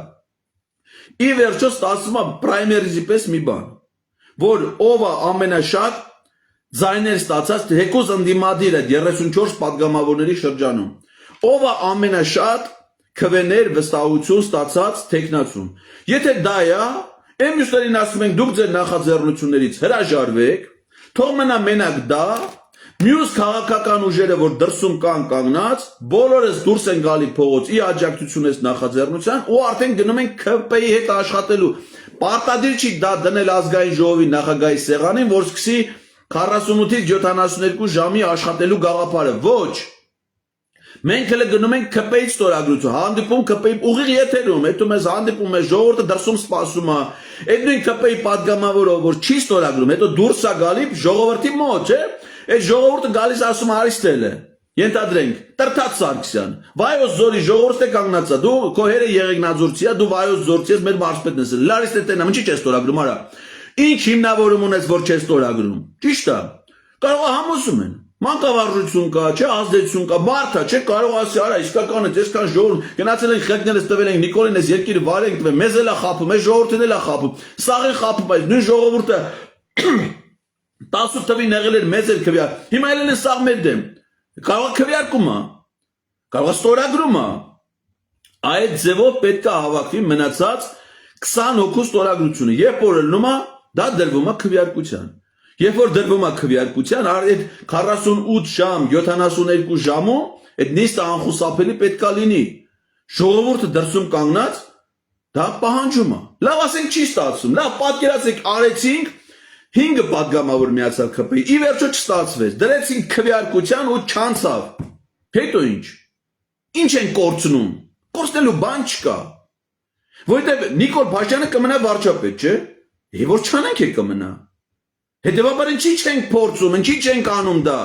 Ի վերջո ստացվում է պրայմերիզի պես մի բան, որ ով է ամենաշատ ձայներ ստացած հեկոս ընդդիմադիր է 34 պատգամավորների շրջանում։ Ով է ամենաշատ քվեներ վստահություն ստացած տեխնացուն։ Եթե դա է, մյուսներին ասում ենք դուք ձեր նախաձեռնություններից հրաժարվեք, թող մնա մենակ դա, մյուս քաղաքական ուժերը, որ դրսում կան կանգնած, բոլորս դուրս են գալի փողոց ի աջակցություն այս նախաձեռնության ու արդեն գնում են ՔՊ-ի հետ աշխատելու։ Պարտադիր չի դա դնել ազգային ժողովի նախագահի սեղանին, որ սկսի 48-ից 72 ժամի աշխատելու գաղափարը։ Ոչ։ Մենք հենց գնում ենք ՔՊ-ից ստորագրություն, հանդիպում ՔՊ-ի ուղիղ եթերում, հետո մեզ հանդիպում է ժողովուրդը դրսում սպասում է։ Այդ նույն ՔՊ-ի падգամավորը, որ չի ստորագրում, հետո դուրս է գալի ժողովրդի մոտ, չէ՞։ Այդ ժողովուրդը գալիս ասում Արիստել է։ Ենթադրենք, Տրթած Սարգսյան, Վայոց ձորի ժողովուրդը կանգնած է, դու քո հերը Եղեգնաձորցի է, դու Վայոց ձորցի ես, մեր մարզպետն ես։ Լարիստե տենամ, ինչի՞ չես ստորագրում, արա։ Ինչ հիմնավորում ունես, որ չես ստորագրում։ Ճիշտ է։ Կարող է համոզում են։ Մանկավարժություն կա, չէ, ազդեցություն կա, բարդ է, չէ, կարող ասի, արա, իսկական է, այսքան ժողովուրդ, գնացել ենք խելքներս տվել ենք Նիկոլին, այս երկիրը վարենք տվել, մեզ էլ է խաբում, այս ժողովուրդին էլ է խաբում, սաղ են խաբում, այս նույն ժողովուրդը 18 թվին եղել էր մեծ էր քվյար, հիմա էլ են սաղ մեր դեմ, կարող է քվյարկում է, կարող է ստորագրում է, այդ ձևով պետք է հավաքվի մնացած 20 հոգու ստորագրությունը, երբ որ ելնում է, դա դրվում է քվյարկության, երբ որ դրվում է քվյարկության, այդ 48 ժամ, 72 ժամում, այդ նիստը անխուսափելի պետք է լինի, ժողովուրդը դրսում կանգնած, դա պահանջում է, լավ ասենք չի ստացվում, լավ պատկերացեք արեցինք, 5 պատգամավոր միացավ ԿՊ-ի, ի վերջո չստացվեց, դրեցինք քվյարկության ու չանցավ, հետո ինչ են կորցնում, կորցնելու բան չկա, որովհետև Նիկոլ Փաշինյանը կմնա վարչապետ, չէ, եւ որ չանենք է կմնա, հետևաբար ինչի չենք փորձում, ինչի չենք անում դա,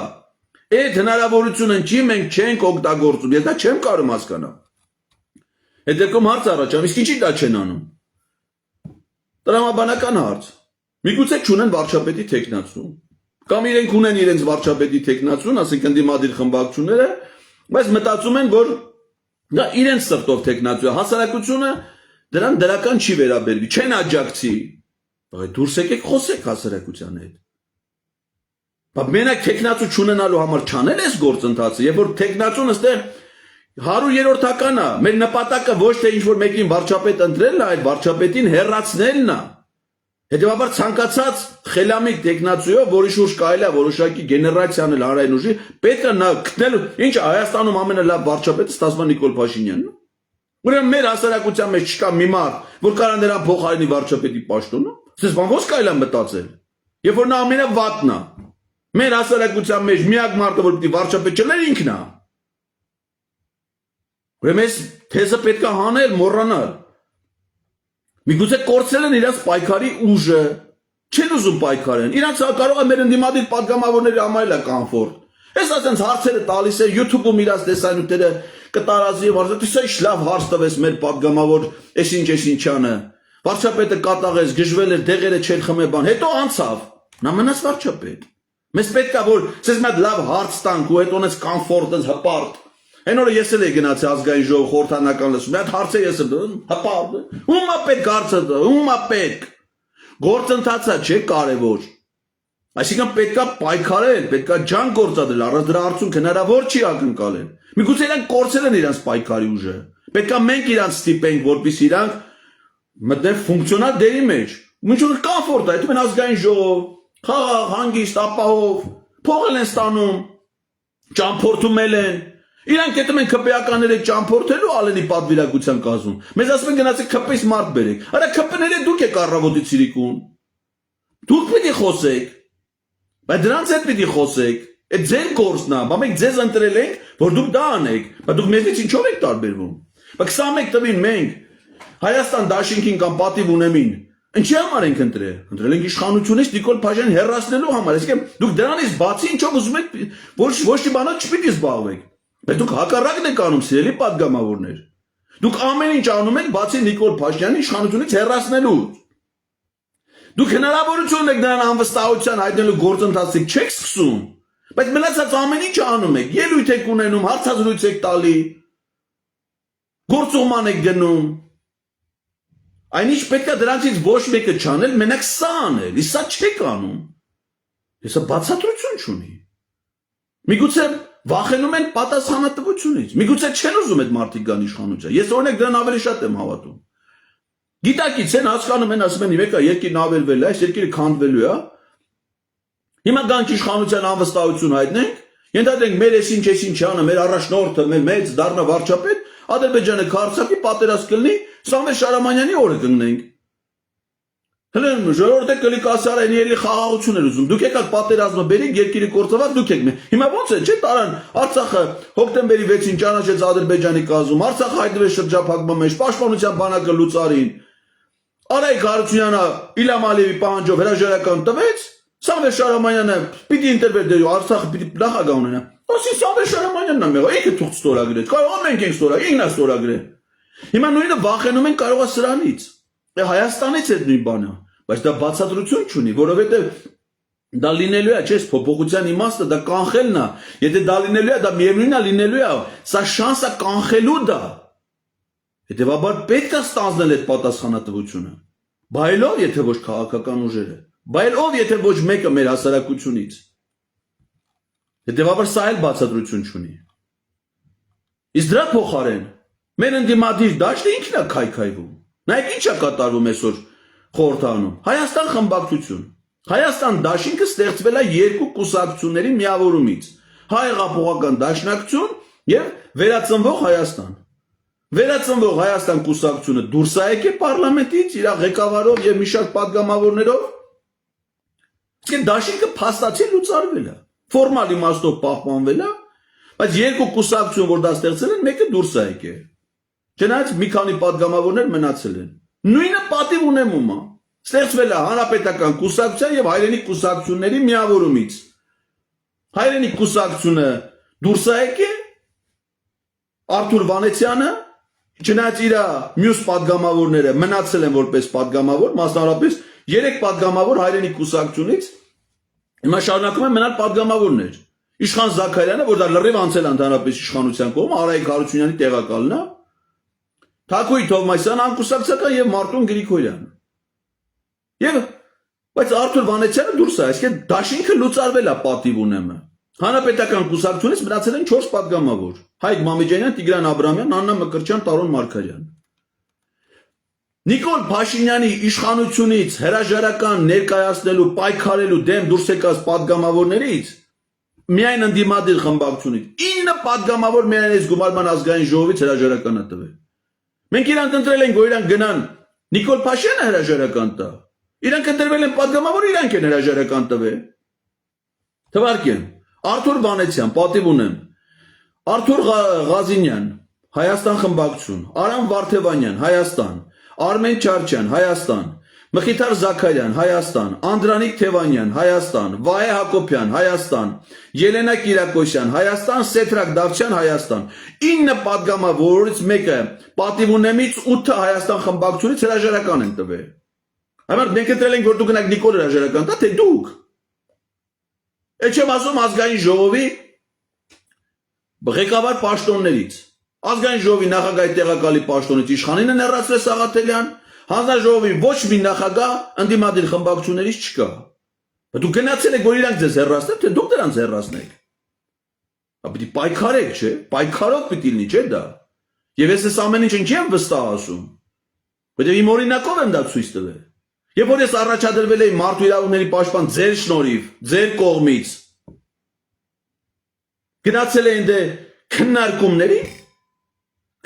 այդ հնարավորությունը ինչի մենք չենք օգտագործում, ես դա չեմ կարող հասկանալ, հետևքում հարց առաջանում, իսկ ինչի դա չեն անում, տրամաբանական հարց, միգուցե չունեն վարչապետի թեկնածու, կամ իրենք ունեն իրենց վարչապետի թեկնածուն, ասենք ընդդիմադիր խմբակցությունները, բայց մտածում են, որ դա իրենց սրտով թեկնածու է, հասարակությունը դրան դրական չի վերաբերվի, չեն աջակցի, դուրս եկեք խոսեք հասարակության հետ, բայց մենակ թեկնածու չունենալու համար չանել այս գործընթացը, երբ որ թեկնածուն ըստեղ 100-րդական է, մեր նպատակը ոչ թե ինչ-որ մեկին վարչապետ ընտրելն է, այլ վարչապետին հեռացնելն է, հետևաբար ցանկացած խելամիտ տեխնացիով, որի շուրջ կարելի է որոշակի գեներացիան էլ հանրային ուժի, պետք է նա գտնել, ինչ Հայաստանում ամենալավ վարչապետը ստացվում է Նիկոլ Փաշինյանն է։ Ուրեմն մեր հասարակության մեջ չկա մի մարդ, որ կարող է նրան փոխարինի վարչապետի պաշտոնը, սենց բան ո՞նց կարելի է մտածել։ Երբ որ նա ամենավատն է, մեր հասարակության մեջ միակ մարդը, որ պիտի վարչապետ չլներ ինքն է։ Ուրեմն այս թեզը պետք է հանել, մոռանալ։ Միգուցե կորցրել են իրաց պայքարի ուժը, չեն ուզում պայքարեն, իրանց կարող է մեր ընդդիմադիր պատգամավորների համարել է կամֆորտ։ Ես ասենց հարցերը տալիս է YouTube-ում իրաց տեսանյութերը կտարածի եւ ասած, «Իսկ ի՞նչ լավ հարց տվես մեր պատգամավոր, այսինչանը»։ Վարչապետը կատաղեց, գժվել էր, դեղերը չեր խմե բան, հետո անցավ։ Նա մնաց վարչապետ։ Մեզ պետք է որ ցես մի հատ լավ հարց տանք ու հետո այնպես կամֆորտ, այնպես հպարտ։ Այն օրը ես էլ եի գնացի ազգային ժողով խորհրդանական լսում, մի հատ հարց է ես եմ հպարտ։ Ում է պետք հարցը, ում է պետք։ Գործընթացը չէ կարևոր։ Այսինքն պետքա պայքարել, պետքա ջանք գործադրել, առանց դրա արդյունք հնարավոր չի ակնկալել։ Միգուցե իրանք կորցրել են իրանց պայքարի ուժը։ Պետքա մենք իրանք ստիպենք, որպեսզի իրանք մտնեն ֆունկցիոնալ դերի մեջ։ Ինչ-որ կամֆորտ է, այդպես ազգային ժողով, խաղաղ, հանգիստ, ապահով, փող են ստանում, ճամփորդում են։ Իրանք հետո մենք քպեականները ճամփորդելու ալենի պատվիրակության կազմում։ Մեզ ասում են գնացեք քպեից մարդ բերեք։ Արա քպները դուք եք առավոտի ցիրիկուն։ Դուք պիտի խոսեք։ Բայց դրանց հետ պիտի խոսեք։ Այդ ձեր գործն է, բա մենք ձեզ ընտրել ենք, որ դուք դա անեք, բայց դուք մեզից ինչով եք տարբերվում։ Բայց 21 տվին մենք Հայաստան դաշինքին կամ պատիվ ունեմին, ինչի համար ենք ընտրել։ Ընտրել ենք իշխանությունից Նիկոլ Փաշինյանին հեռացնելու համար։ Այսինքն դուք դրանից բացի ինչով ուզում եք ոչ մի բանով չպիտի զբաղվեք։ Բայց դուք հակառակն եք անում, սիրելի պատգամավորներ։ Դուք ամեն ինչ անում եք բացի Նիկոլ Փաշինյանի իշխանությունից հեռացնելու։ Դուք հնարավորություն եք նրան անվստահության հայտնելու գործընթացը չեք սկսում, բայց մնացած ամեն ինչ անում եք, ելույթ եք ունենում, հարցազրույց եք տալի, գործուղման եք գնում։ Այնինչ պետք է դրանցից ոչ մեկը չանել, մենակ սա անել, իսկ սա չեք անում։ Սա բացատրություն չունի։ Միգուցե վախենում են պատասխանատվությունից։ Միգուցե չեն ուզում այդ մարդիկ գան իշխանության։ Ես օրինակ դրան ավելի շատ եմ հավատում։ Գիտակից են հասկանում են, ասում են մեկը երկիրն ավերվել է, այս երկիրը քանդվելու է։ Հիմա գանք իշխանության անվստահություն հայտնենք, ենթադրենք մեր այսինչ մեր առաջնորդը, մեր մեծ դառնա վարչապետ, Ադրբեջանը քարցակի պատերազմ կլինի, Սամվել Շարամանյանի օրը կգնենք։ Հենց ժողովուրդը կլիկ ասար են ելի խաղաղություն էր ուզում։ Դուք եկաք պատերազմը բերեք, երկիրը կորցված դուք եք։ Հիմա ո՞նց է, չէ՞ տարան Արցախը հոկտեմբերի 6-ին ճանաչեց Ադրբեջանի կազմում, Արցախը հայտնվեց շրջափակման մեջ, պաշտպանության բանակը լուծարին։ Արայք Հարությունյանը Իլհամ Ալիևի պահանջով հրաժարական տվեց, Սամվել Շարամանյանը պիտի ինտերվեր դեր Արցախը պիտի նախագահ ունենա։ Ասի Սամվել Շարամանյանն է մեղա, ինքը թուղթ ստորագրեց։ Կարող է մենք ենք ստորագրել, ինքն է ստորագրել։ Հիմա նույնը վախենում են կարող է սրանից։ Հայաստանից է նույն բանը, բայց դա բացատրություն չունի, որովհետև Դա լինելու է, չէ՞, փոփոխության իմաստը դա կանխելն է։ Եթե դա լինելու է, դա միևնույնն է լինելու է, սա շանսը կանխելու դա։ Հետևաբար պետք է ստանձնել այդ պատասխանատվությունը։ Բայելով, եթե ոչ քաղաքական ուժերը, բայելով, եթե ոչ մեկը մեր հասարակությունից։ Հետևաբար սա էլ բացատրություն չունի։ Իսկ դրա փոխարեն մեր ընդդիմադիր դաշտը ինքն է քայքայվում։ Նայեք ինչ է կատարվում այսօր խորհրդանում։ Հայաստան խմբակցություն։ Հայաստան դաշինքը ստեղծվել է երկու կուսակցությունների միավորումից։ Հայ հեղափոխական դաշնակցություն եւ վերածնվող Հայաստան։ Վերածնվող Հայաստան կուսակցությունը դուրս է եկել պարլամենտից իր ղեկավարով եւ մի շարք падգամավորներով։ Իսկ դաշինքը փաստացի լուծարվել է։ Ֆորմալ իմաստով պահպանվել է, բայց երկու կուսակցություն, որ դա ստեղծել են, մեկը դուրս է եկել։ Չնայած մի քանի падգամավորներ մնացել են։ Նույնը պատիվ ունեմ ումա։ Ստեղծվել է հանրապետական կուսակցության եւ հայրենիք կուսակցությունների միավորումից։ Հայրենիք կուսակցությունը դուրս է եկել, Արթուր Վանեցյանը, չնայած իր մյուս падգամավորները մնացել են որպես падգամավոր, մասնավորապես 3 падգամավոր հայրենիք կուսակցությունից հիմա շարունակում են մնալ падգամավորներ։ Իշխան Զաքարյանը, որ դա լրիվ անցել ընդհանրապես իշխանության կողմը, Արայիկ Հարությունյանի տեղակալն է, Թակուի Թովմասյան անկուսակցական եւ Մարտուն Գրիգորյան։ Եվ բայց Արթուր Վանեցյանը դուրս է, այսինքն դաշինքը լուծարվել է պատիվ ունեմը։ Հանրապետական կուսակցությունից մնացել են 4 падգամավոր. Հայկ Մամեջանյան, Տիգրան Աբրամյան, Աննա Մկրտչյան, Տարոն Մարգարյան։ Նիկոլ Փաշինյանի իշխանությունից հրաժարական ներկայացնելու, պայքարելու դեմ դուրս եկած падգամավորներից միայն ընդդիմադիր խմբակցությունից 9 падգամավոր միայն այս գումարման ազգային ժողովից հրաժարական է տվել։ Մենք իրանք ընտրել ենք, որ իրանք գնան Նիկոլ Փաշինյանը հրաժարական տա։ Իրանք ընտրվել են падգամավոր, իրանք են հրաժարական տվել։ Թվարկեմ, Արթուր Վանեցյան, պատիվ ունեմ, Արթուր Ղազինյան, Հայաստան խմբակցություն, Արամ Վարդևանյան, Հայաստան, Արմեն Չարչյան, Հայաստան, Մխիթար Զաքարյան, Հայաստան, Անդրանիկ Թևանյան, Հայաստան, Վահե Հակոբյան, Հայաստան, Ելենա Կիրակոսյան, Հայաստան, Սեթրակ Դավթյան, Հայաստան։ 9 падգամավորից մեկը պատիվ ունեմից 8-ը Հայաստան խմբակցությունից հրաժարական են տվել։ Համար մենք ընտրել ենք, որ դուք գնաք Նիկոլ հրաժարական տա, թե դուք։ Այդ չեմ ասում ազգային ժողովի ղեկավար պաշտոններից։ Ազգային ժողովի նախագահի տեղակալի պաշտոնից իշխանին են հեռացրել Սաղաթելյան, հանձնաժողովի ոչ մի նախագահ ընդդիմադիր խմբակցություններից չկա։ Դուք գնացել եք, որ իրանք ձեզ հեռացնեն, թե դուք դրանց հեռացնեք։ Պիտի պայքարեք, չէ՞։ Պայքարով պիտի լինի, չէ՞ դա։ Եվ ես այս ամեն ինչ ինչի եմ վստահ ասում։ Որտեղ իմ օրինակով եմ դա ցույց տվել։ Երբ որ ես առաջադրվել էի մարդու իրավունքների պաշտպան ձեր շնորհիվ, ձեր կողմից, գնացել էին դե քննարկումների,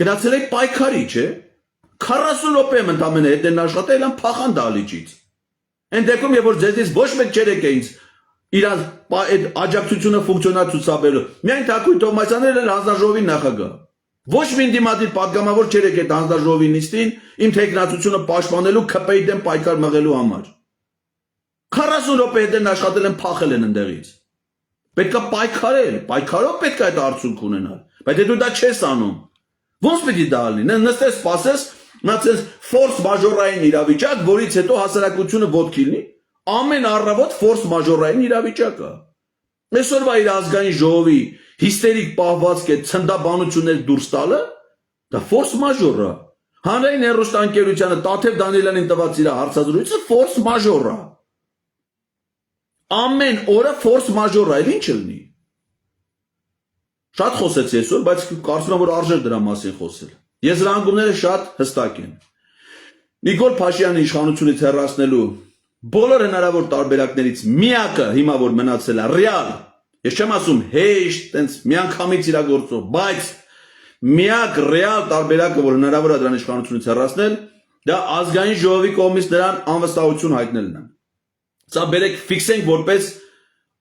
գնացել էի պայքարի, չէ՞։ 40 րոպե եմ ընդամենը հետ են աշխատել ան փախան դալիճից։ Այն դեպքում, երբ որ ձեզից ոչ մեկ չերեք է ինձ իր այդ աջակցությունը ֆունկցիոնալ ցուցաբերելու, միայն Թակուի Թովմասյանն էր հանձնաժողովի նախագահ։ Ոչ մի ընդդիմադիր падգամավոր չերեք այդ հանձնաժողովի նիստին իմ թեկնածությունը պաշտպանելու ԿՊ-ի դեմ պայքար մղելու համար։ 40 րոպե հետ են աշխատել են փախել են ընդեղից։ Պետք է պայքարել, պայքարով պետք է այդ արդյունք ունենալ։ Բայց դու դա չես անում։ Ոնց պետք է դա լինի։ Նստես, սպասես, մնացես ֆորս մաժորային իրավիճակ, որից հետո հասարակությունը ոտքի լինի։ Ամեն առավոտ ֆորս մաժորային իրավիճակ է։ Այսօրվա իր ազգային ժողովի հիստերիկ պահվածք է ցնդաբանություններ դուրս տալը, դա ֆորս մաժոր է։ Հանրային հեռուստաընկերությանը Տաթև Դանիելյանին տված իր հարցազրույցը ֆորս մաժոր է։ Ամեն օրը ֆորս մաժոր է, ինչ լինի։ Շատ խոսեցի այսօր, բայց կարծում եմ, որ արժեր դրա մասին խոսել։ Եզրահանգումները շատ հստակ են։ Նիկոլ Փաշինյանի իշխանությունից հեռացնելու բոլոր հնարավոր տարբերակներից միակը հիմա որ մնացել է ռեալ, ես չեմ ասում հեշտ, տենց միանգամից իրագործող, բայց միակ ռեալ տարբերակը, որ հնարավոր է դրան իշխանությունից հեռացնել, դա ազգային ժողովի կողմից նրան անվստահություն հայտնելն է։ Սա բերեք ֆիքսենք որպես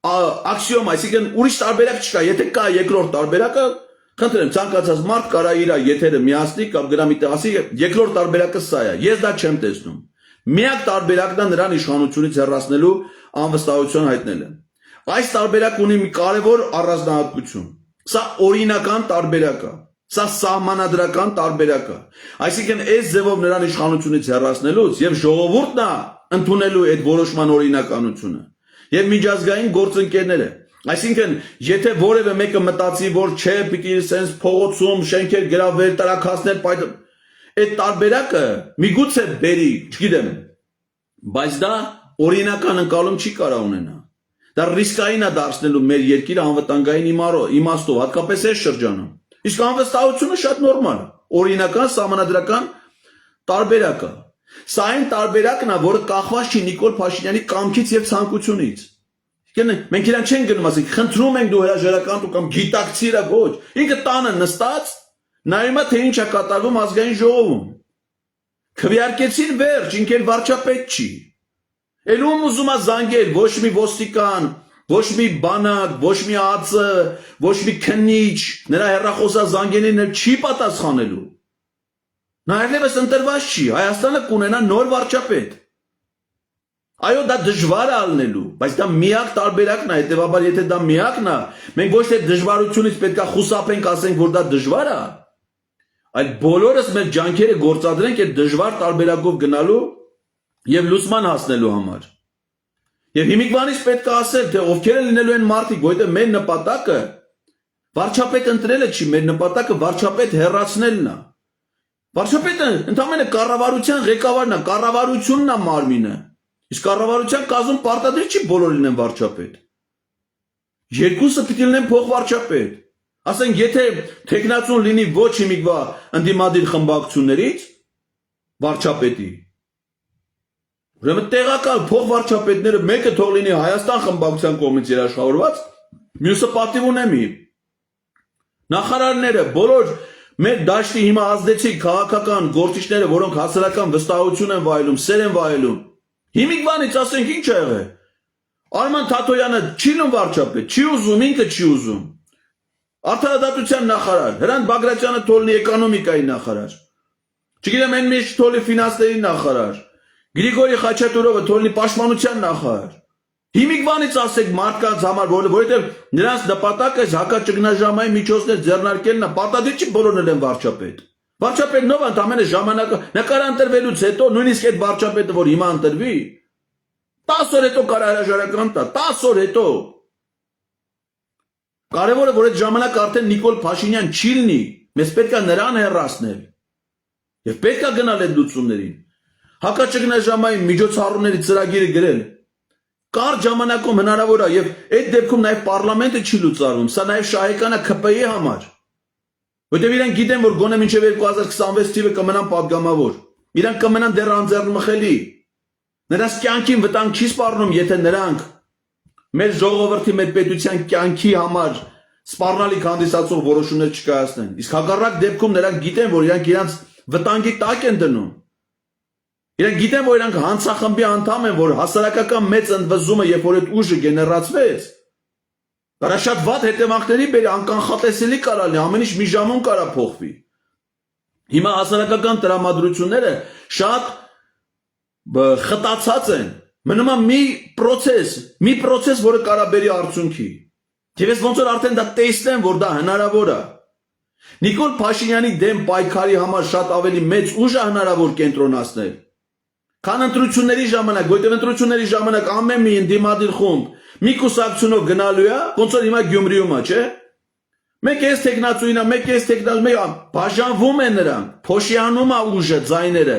աքսիոմ, այսինքն ուրիշ տարբերակ չկա, եթե կա երկրորդ տարբերակը, խնդրեմ, ցանկացած մարդ կարա իր եթերը միացնի կամ գնա մի տեղ ասի, երկրորդ տարբերակը սա է, ես դա չեմ տեսնում։ Միակ տարբերակն է նրան իշխանությունից հեռացնելու անվստահություն հայտնելը։ Այս տարբերակը ունի մի կարևոր առանձնահատկություն։ Սա օրինական տարբերակ է, սա սահմանադրական տարբերակ է։ Այսինքն այս ձևով նրան իշխանությունից հեռացնելուց եւ ժողովուրդն է ընդունելու այդ որոշման օրինականությունը։ եւ միջազգային գործընկերները։ Այսինքն, եթե որևէ մեկը մտածի, որ չէ, պիտի sense փողոցում շենքեր գրավել, տրաքասներ, այդ տարբերակը միգուցե բերի, չգիտեմ, բայց դա օրինական ընկալում չի կարող ունենա։ Դա ռիսկային է դարձնելու մեր երկիրը անվտանգային իմաստով, հատկապես այս շրջանում։ Իսկ անվստահությունը շատ նորմալ է, օրինական, սահմանադրական տարբերակ է։ Սա այն տարբերակն է, որը կախված չի Նիկոլ Փաշինյանի կամքից եւ ցանկությունից։ Մենք իրան չենք գնում ասենք, խնդրում ենք դու հրաժարական դու կամ գիտակցիր ոչ։ Ինքը տանը նստած նայում է թե ինչ է կատարվում ազգային ժողովում։ Քվեարկեցին վերջ, ինքը վարչապետ չի։ Էլ ում ուզում է զանգել, ոչ մի ոստիկան, ոչ մի բանակ, ոչ մի ԱԾ, ոչ մի քննիչ, նրա հեռախոսազանգերին էլ չի պատասխանելու։ Նա այլևս ընտրված չի, Հայաստանը կունենա նոր վարչապետ։ Այո, դա դժվար է ալնելու, բայց դա միակ տարբերակն է, հետևաբար եթե դա միակն է, մենք ոչ թե դժվարությունից պետք է խուսափենք, ասենք, որ դա դժվար է, այլ բոլորս մեր ջանքերը գործադրենք այդ դժվար տարբերակով գնալու եւ լուսման հասնելու համար։ Եվ հիմիկվանից պետք է ասել, թե ովքեր են լինելու են մարդիկ, որովհետեւ մեր նպատակը վարչապետ ընտրելը չի, մեր նպատակը վարչապետ հեռացնելն է։ Վարչապետը ընդհանրապես կառավարության ղեկավարն է, կառավարությունն է մարմինը։ Իսկ կառավարության կազմում պարտադիր չի բոլորը լինեն վարչապետ։ Երկուսը պիտի լինեն փոխվարչապետ։ Ասենք, եթե տեխնացուն լինի ոչ հիմիկվա ընդդիմադիր խմբակցություններից վարչապետի, ուրեմն տեղակալ փոխվարչապետները մեկը թող լինի Հայաստան խմբակցության կողմից երաշխավորված, մյուսը պատիվ ունեմի։ Նախարարները բոլոր մեր դաշտի հիմա ազդեցիկ քաղաքական գործիչները, որոնք հասարակական վստահություն են վայելում, սեր են վայելում։ Հիմիկվանից ասենք ինչ է եղել։ Արման Թաթոյանը չի լինում վարչապետ, չի ուզում, ինքը չի ուզում։ Արդարադատության նախարար, Հրանտ Բագրատյանը թողնի էկոնոմիկայի նախարար։ Չգիտեմ, այն մեջ թողնի ֆինանսների նախարար։ Գրիգորի Խաչատուրովը թողնի պաշտպանության նախարար։ Հիմիկվանից ասեք մարդկանց համար, որովհետև նրանց նպատակը հակաճգնաժամային միջոցներ ձեռնարկելն է, պարտադիր չի բոլորն են վարչապետ։ Վարչապետն ով ընդամենը ժամանակը նկարանտրվելուց հետո նույնիսկ այդ վարչապետը, որ հիմա ընտրվի, 10 օր հետո կարա հրաժարական տա, 10 օր հետո։ Կարևորը, որ այդ ժամանակ արդեն Նիկոլ Փաշինյան չի լինի, մեզ պետք է նրան հեռացնել։ Եվ պետք է գնալ այդ լուծումներին։ Հակաճգնաժամային միջոցառումների ծրագիրը գրել։ Կարճ ժամանակում հնարավոր է եւ այդ դեպքում նաեւ պարլամենտը չի լուծարվում, սա նաեւ շահեկան է ՔՊ-ի համար։ Որտեւ իրանք գիտեն, որ գոնե մինչեւ 2026 թիվը կմնան падգամավոր։ Իրանք կմնան դեռ անձեռնմխելի։ Նրանց կյանքին վտանգ չի սպառնում, եթե նրանք մեր ժողովրդի, մեր պետության կյանքի համար սպառնալիք հանդիսացող որոշումներ չկայացնեն։ Իսկ հակառակ դեպքում նրանք գիտեն, որ իրանք իրանց վտանգի տակ են դնում։ Իրանք գիտեն, որ իրանք հանցախմբի անդամ են, որ հասարակական մեծ ընդվզումը, երբ որ այդ ուժը գեներացվեց, կարա շատ վատ հետևանքների բերի, անկանխատեսելի կարա լինի, ամեն ինչ մի ժամում կարա փոխվի։ Հիմա հասարակական տրամադրությունները շատ խտացած են, մնում է մի պրոցես, որը կարա բերի արդյունքի։ Եվ ես ոնց որ արդեն դա տեսնեմ, որ դա հնարավոր է։ Նիկոլ Փաշինյանի դեմ պայքարի համար շատ ավելի մեծ ուժ է հնարավոր կենտրոնացնել, քան ընտրությունների ժամանակ, որտեղ ընտրությունների ժամանակ ամեն մի ընդդիմադիր խումբ մի կուսակցությունով գնալու է, ոնց որ հիմա Գյումրիում է, չէ՞։ Մեկ էս տեխնացուին է, մեկ էս տեխնալ, մեկ բաժանվում են նրանք, փոշիանում է ուժը, ձայները։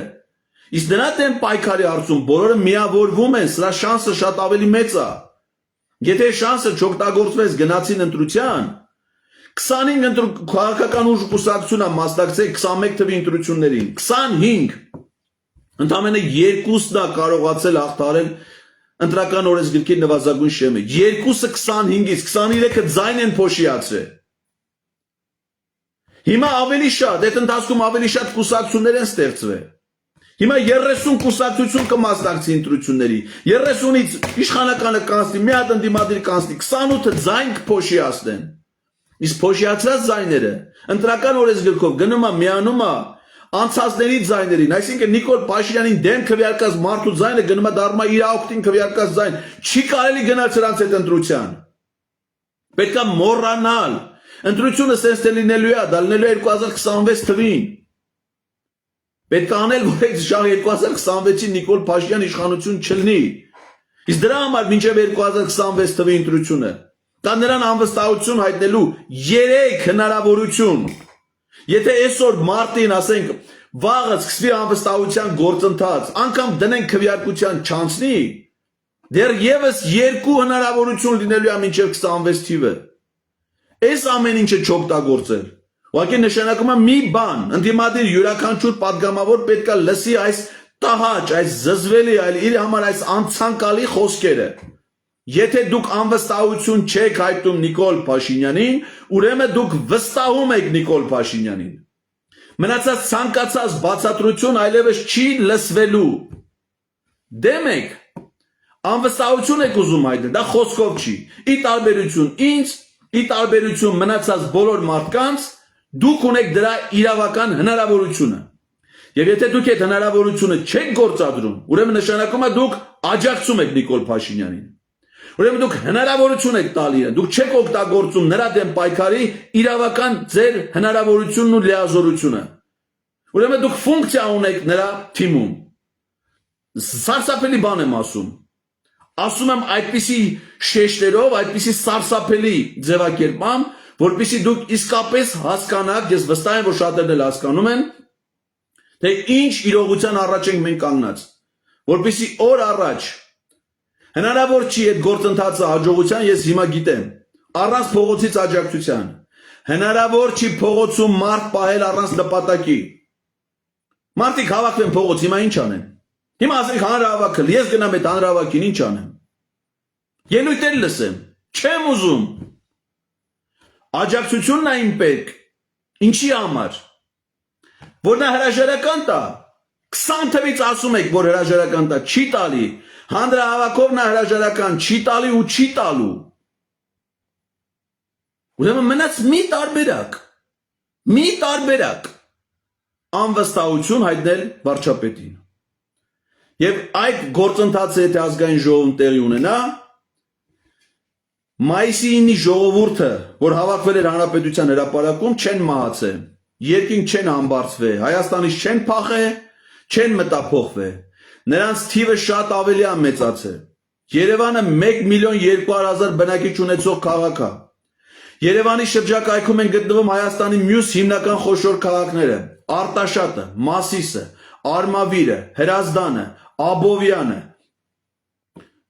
Իսկ դրա դեմ պայքարի հարցում բոլորը միավորվում են, սրա շանսը շատ ավելի մեծ է։ Եթե շանսը չօգտագործվեց գնացին ընտրության, 25 քաղաքական ուժ կուսակցությունը մասնակցել 21 թվի ընտրություններին, 25 ընդամենը երկուսն է կարողացել հաղթահարել ընտրական օրենսգրքի նվազագույն շեմը, երկուսը 25-ից 23-ը ձայն են փոշիացրել։ Հիմա ավելի շատ, այդ ընթացքում ավելի շատ կուսակցություններ են ստեղծվել։ Հիմա 30 կուսակցություն կմասնակցի ընտրությունների, 30-ից իշխանականը կանցնի, մի հատ ընդդիմադիր կանցնի, 28-ը ձայն կփոշիացնեն։ Իսկ փոշիացած ձայները ընտրական օրենսգրքով գնում է միանում է անցածների ձայներին, այսինքն Նիկոլ Փաշինյանին դեմ քվեարկած մարդու ձայնը գնում է դառնում է իր օգտին քվեարկած ձայն, չի կարելի գնալ սրանց այդ ընտրության։ Պետք է մոռանալ, ընտրությունը սենց թե լինելու է, դա լինելու է 2026 թվին։ Պետք է անել, որ այդ շահ 2026-ին Նիկոլ Փաշինյան իշխանություն չլինի։ Իսկ դրա համար մինչև 2026 թվականի ընտրությունը կա նրան անվստահություն հայտնելու 3 հնարավորություն։ Եթե այսօր մարտին ասենք վաղը սկսվի անվստահության գործընթաց, անգամ դնենք քվեարկության չանցնի, դեռ եւս 2 հնարավորություն լինելու է մինչև 26 թիվը։ Այս ամեն ինչը չօգտագործել։ Ուղղակի նշանակում է մի բան, ընդդիմադիր յուրաքանչյուր падգամավոր պետք է լսի այս տհաճ, այս զզվելի, այլ իր համար այս անցանկալի խոսքերը։ Եթե դուք անվստահություն չեք հայտնում Նիկոլ Փաշինյանին, ուրեմն դուք վստահում եք Նիկոլ Փաշինյանին։ Մնացած ցանկացած բացատրություն այլևս չի լսվելու։ Դեմ եք, անվստահություն եք ուզում հայտնել, դա խոսքով չի։ Ի տարբերություն ինձ, ի տարբերություն մնացած բոլոր մարդկանց, դուք ունեք դրա իրավական հնարավորությունը։ Եվ եթե դուք այդ հնարավորությունը չեք գործադրում, ուրեմն նշանակում է դուք աջակցում եք Նիկոլ Փաշինյանին։ Ուրեմն դուք հնարավորություն եք տալի իրեն, դուք չեք օգտագործում նրա դեմ պայքարի իրավական ձեր հնարավորությունն ու լիազորությունը։ Ուրեմն դուք ֆունկցիա ունեք նրա թիմում։ Սարսափելի բան եմ ասում։ Ասում եմ այդպիսի շեշտերով, այդպիսի սարսափելի ձևակերպամբ, որպեսզի դուք իսկապես հասկանաք, ես վստահ եմ, որ շատերն էլ հասկանում են, թե ինչ իրողության առաջ ենք մենք կանգնած, որպեսզի օր առաջ հնարավոր չի այդ գործընթացը հաջողության, ես հիմա գիտեմ, առանց փողոցից աջակցության, հնարավոր չի փողոցում մարդ պահել առանց նպատակի։ Մարդիկ հավաքվեն փողոց, հիմա ինչ անեն։ Հիմա ասենք հանրահավաքը, ես գնամ այդ հանրահավաքին, ինչ անեմ։ Ելույթեր լսեմ, չեմ ուզում։ Աջակցությունն է իմ պետք, ինչի համար։ Որ նա հրաժարական տա, 20 թվից ասում եք, որ հրաժարական տա, չի տալի, հանրահավաքով նա հրաժարական չի տալի ու չի տալու։ Ուրեմն մնաց մի տարբերակ, անվստահություն հայտնել վարչապետին։ Եվ այդ գործընթացը եթե ազգային ժողովում տեղի ունենա, մայիսի 9-ի ժողովուրդը, որ հավաքվել էր Հանրապետության հրապարակում, չեն մահացել, երկինք չեն ամբարձվել, Հայաստանից չեն փախել, չեն մտափոխվել, նրանց թիվը շատ ավելի է մեծացել։ Երևանը 1,200,000 բնակիչ ունեցող քաղաք է։ Երևանի շրջակայքում են գտնվում Հայաստանի մյուս հիմնական խոշոր քաղաքները՝ Արտաշատը, Մասիսը, Արմավիրը, Հրազդանը, Աբովյանը,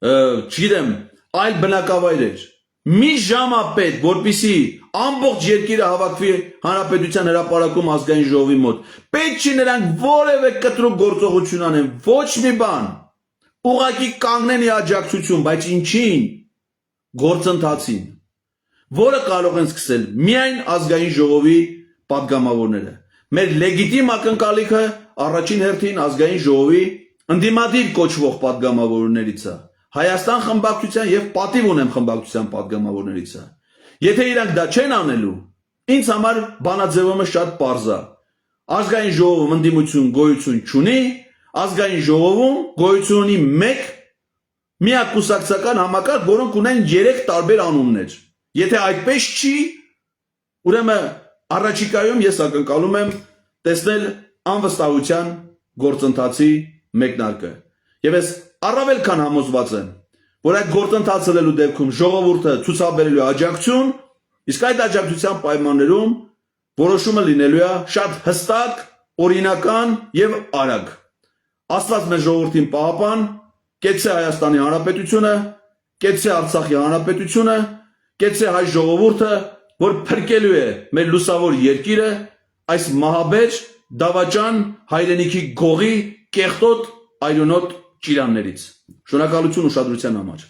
չգիտեմ, այլ բնակավայրեր։ Մի ժամ է պետք, որպեսզի ամբողջ երկիրը հավաքվի Հանրապետության հրապարակում ազգային ժողովի մոտ։ Պետք չի նրանք որևէ կտրուկ գործողություն անեն, ոչ մի բան։ Ուղղակի կանգնեն ի աջակցություն, բայց ինչին։ Գործընթացին, որը կարող են սկսել միայն ազգային ժողովի падգամավորները։ Մեր լեգիտիմ ակնկալիքը առաջին հերթին ազգային ժողովի ընդդիմադիր կոչվող падգամավորներից է։ Հայաստան խմբակցության եւ պատիվ ունեմ խմբակցության падգամավորներից է։ Եթե իրանք դա չեն անելու, ինձ համար բանաձևումը շատ պարզ է։ Ազգային ժողովում ընդդիմություն գոյություն չունի, ազգային ժողովում գոյություն ունի մեկ միակուսակցական համակարգ, որոնք ունեն 3 տարբեր անուններ։ Եթե այդպես չի, ուրեմն առաջիկայում ես ակնկալում եմ տեսնել անվստահության գործընթացի մեկնարկը։ Եվ ես առավել քան համոզված եմ, որ այդ գործընթացը լելու դեպքում ժողովուրդը ցուցաբերելու աջակցություն, իսկ այդ աջակցության պայմաններում որոշումը լինելու է շատ հստակ, օրինական եւ արագ։ Աստված մեր ժողովրդին պահապան, կեցցե Հայաստանի Հանրապետությունը, կեցցե Արցախի Հանրապետությունը, կեցցե հայ ժողովուրդը, որ փրկելու է մեր լուսավոր երկիրը այս մահաբեր, դավաճան, հայրենիքի գողի, կեղտոտ, այրոնոտ ճիրաններից։ Շնորհակալություն ուշադրության համար։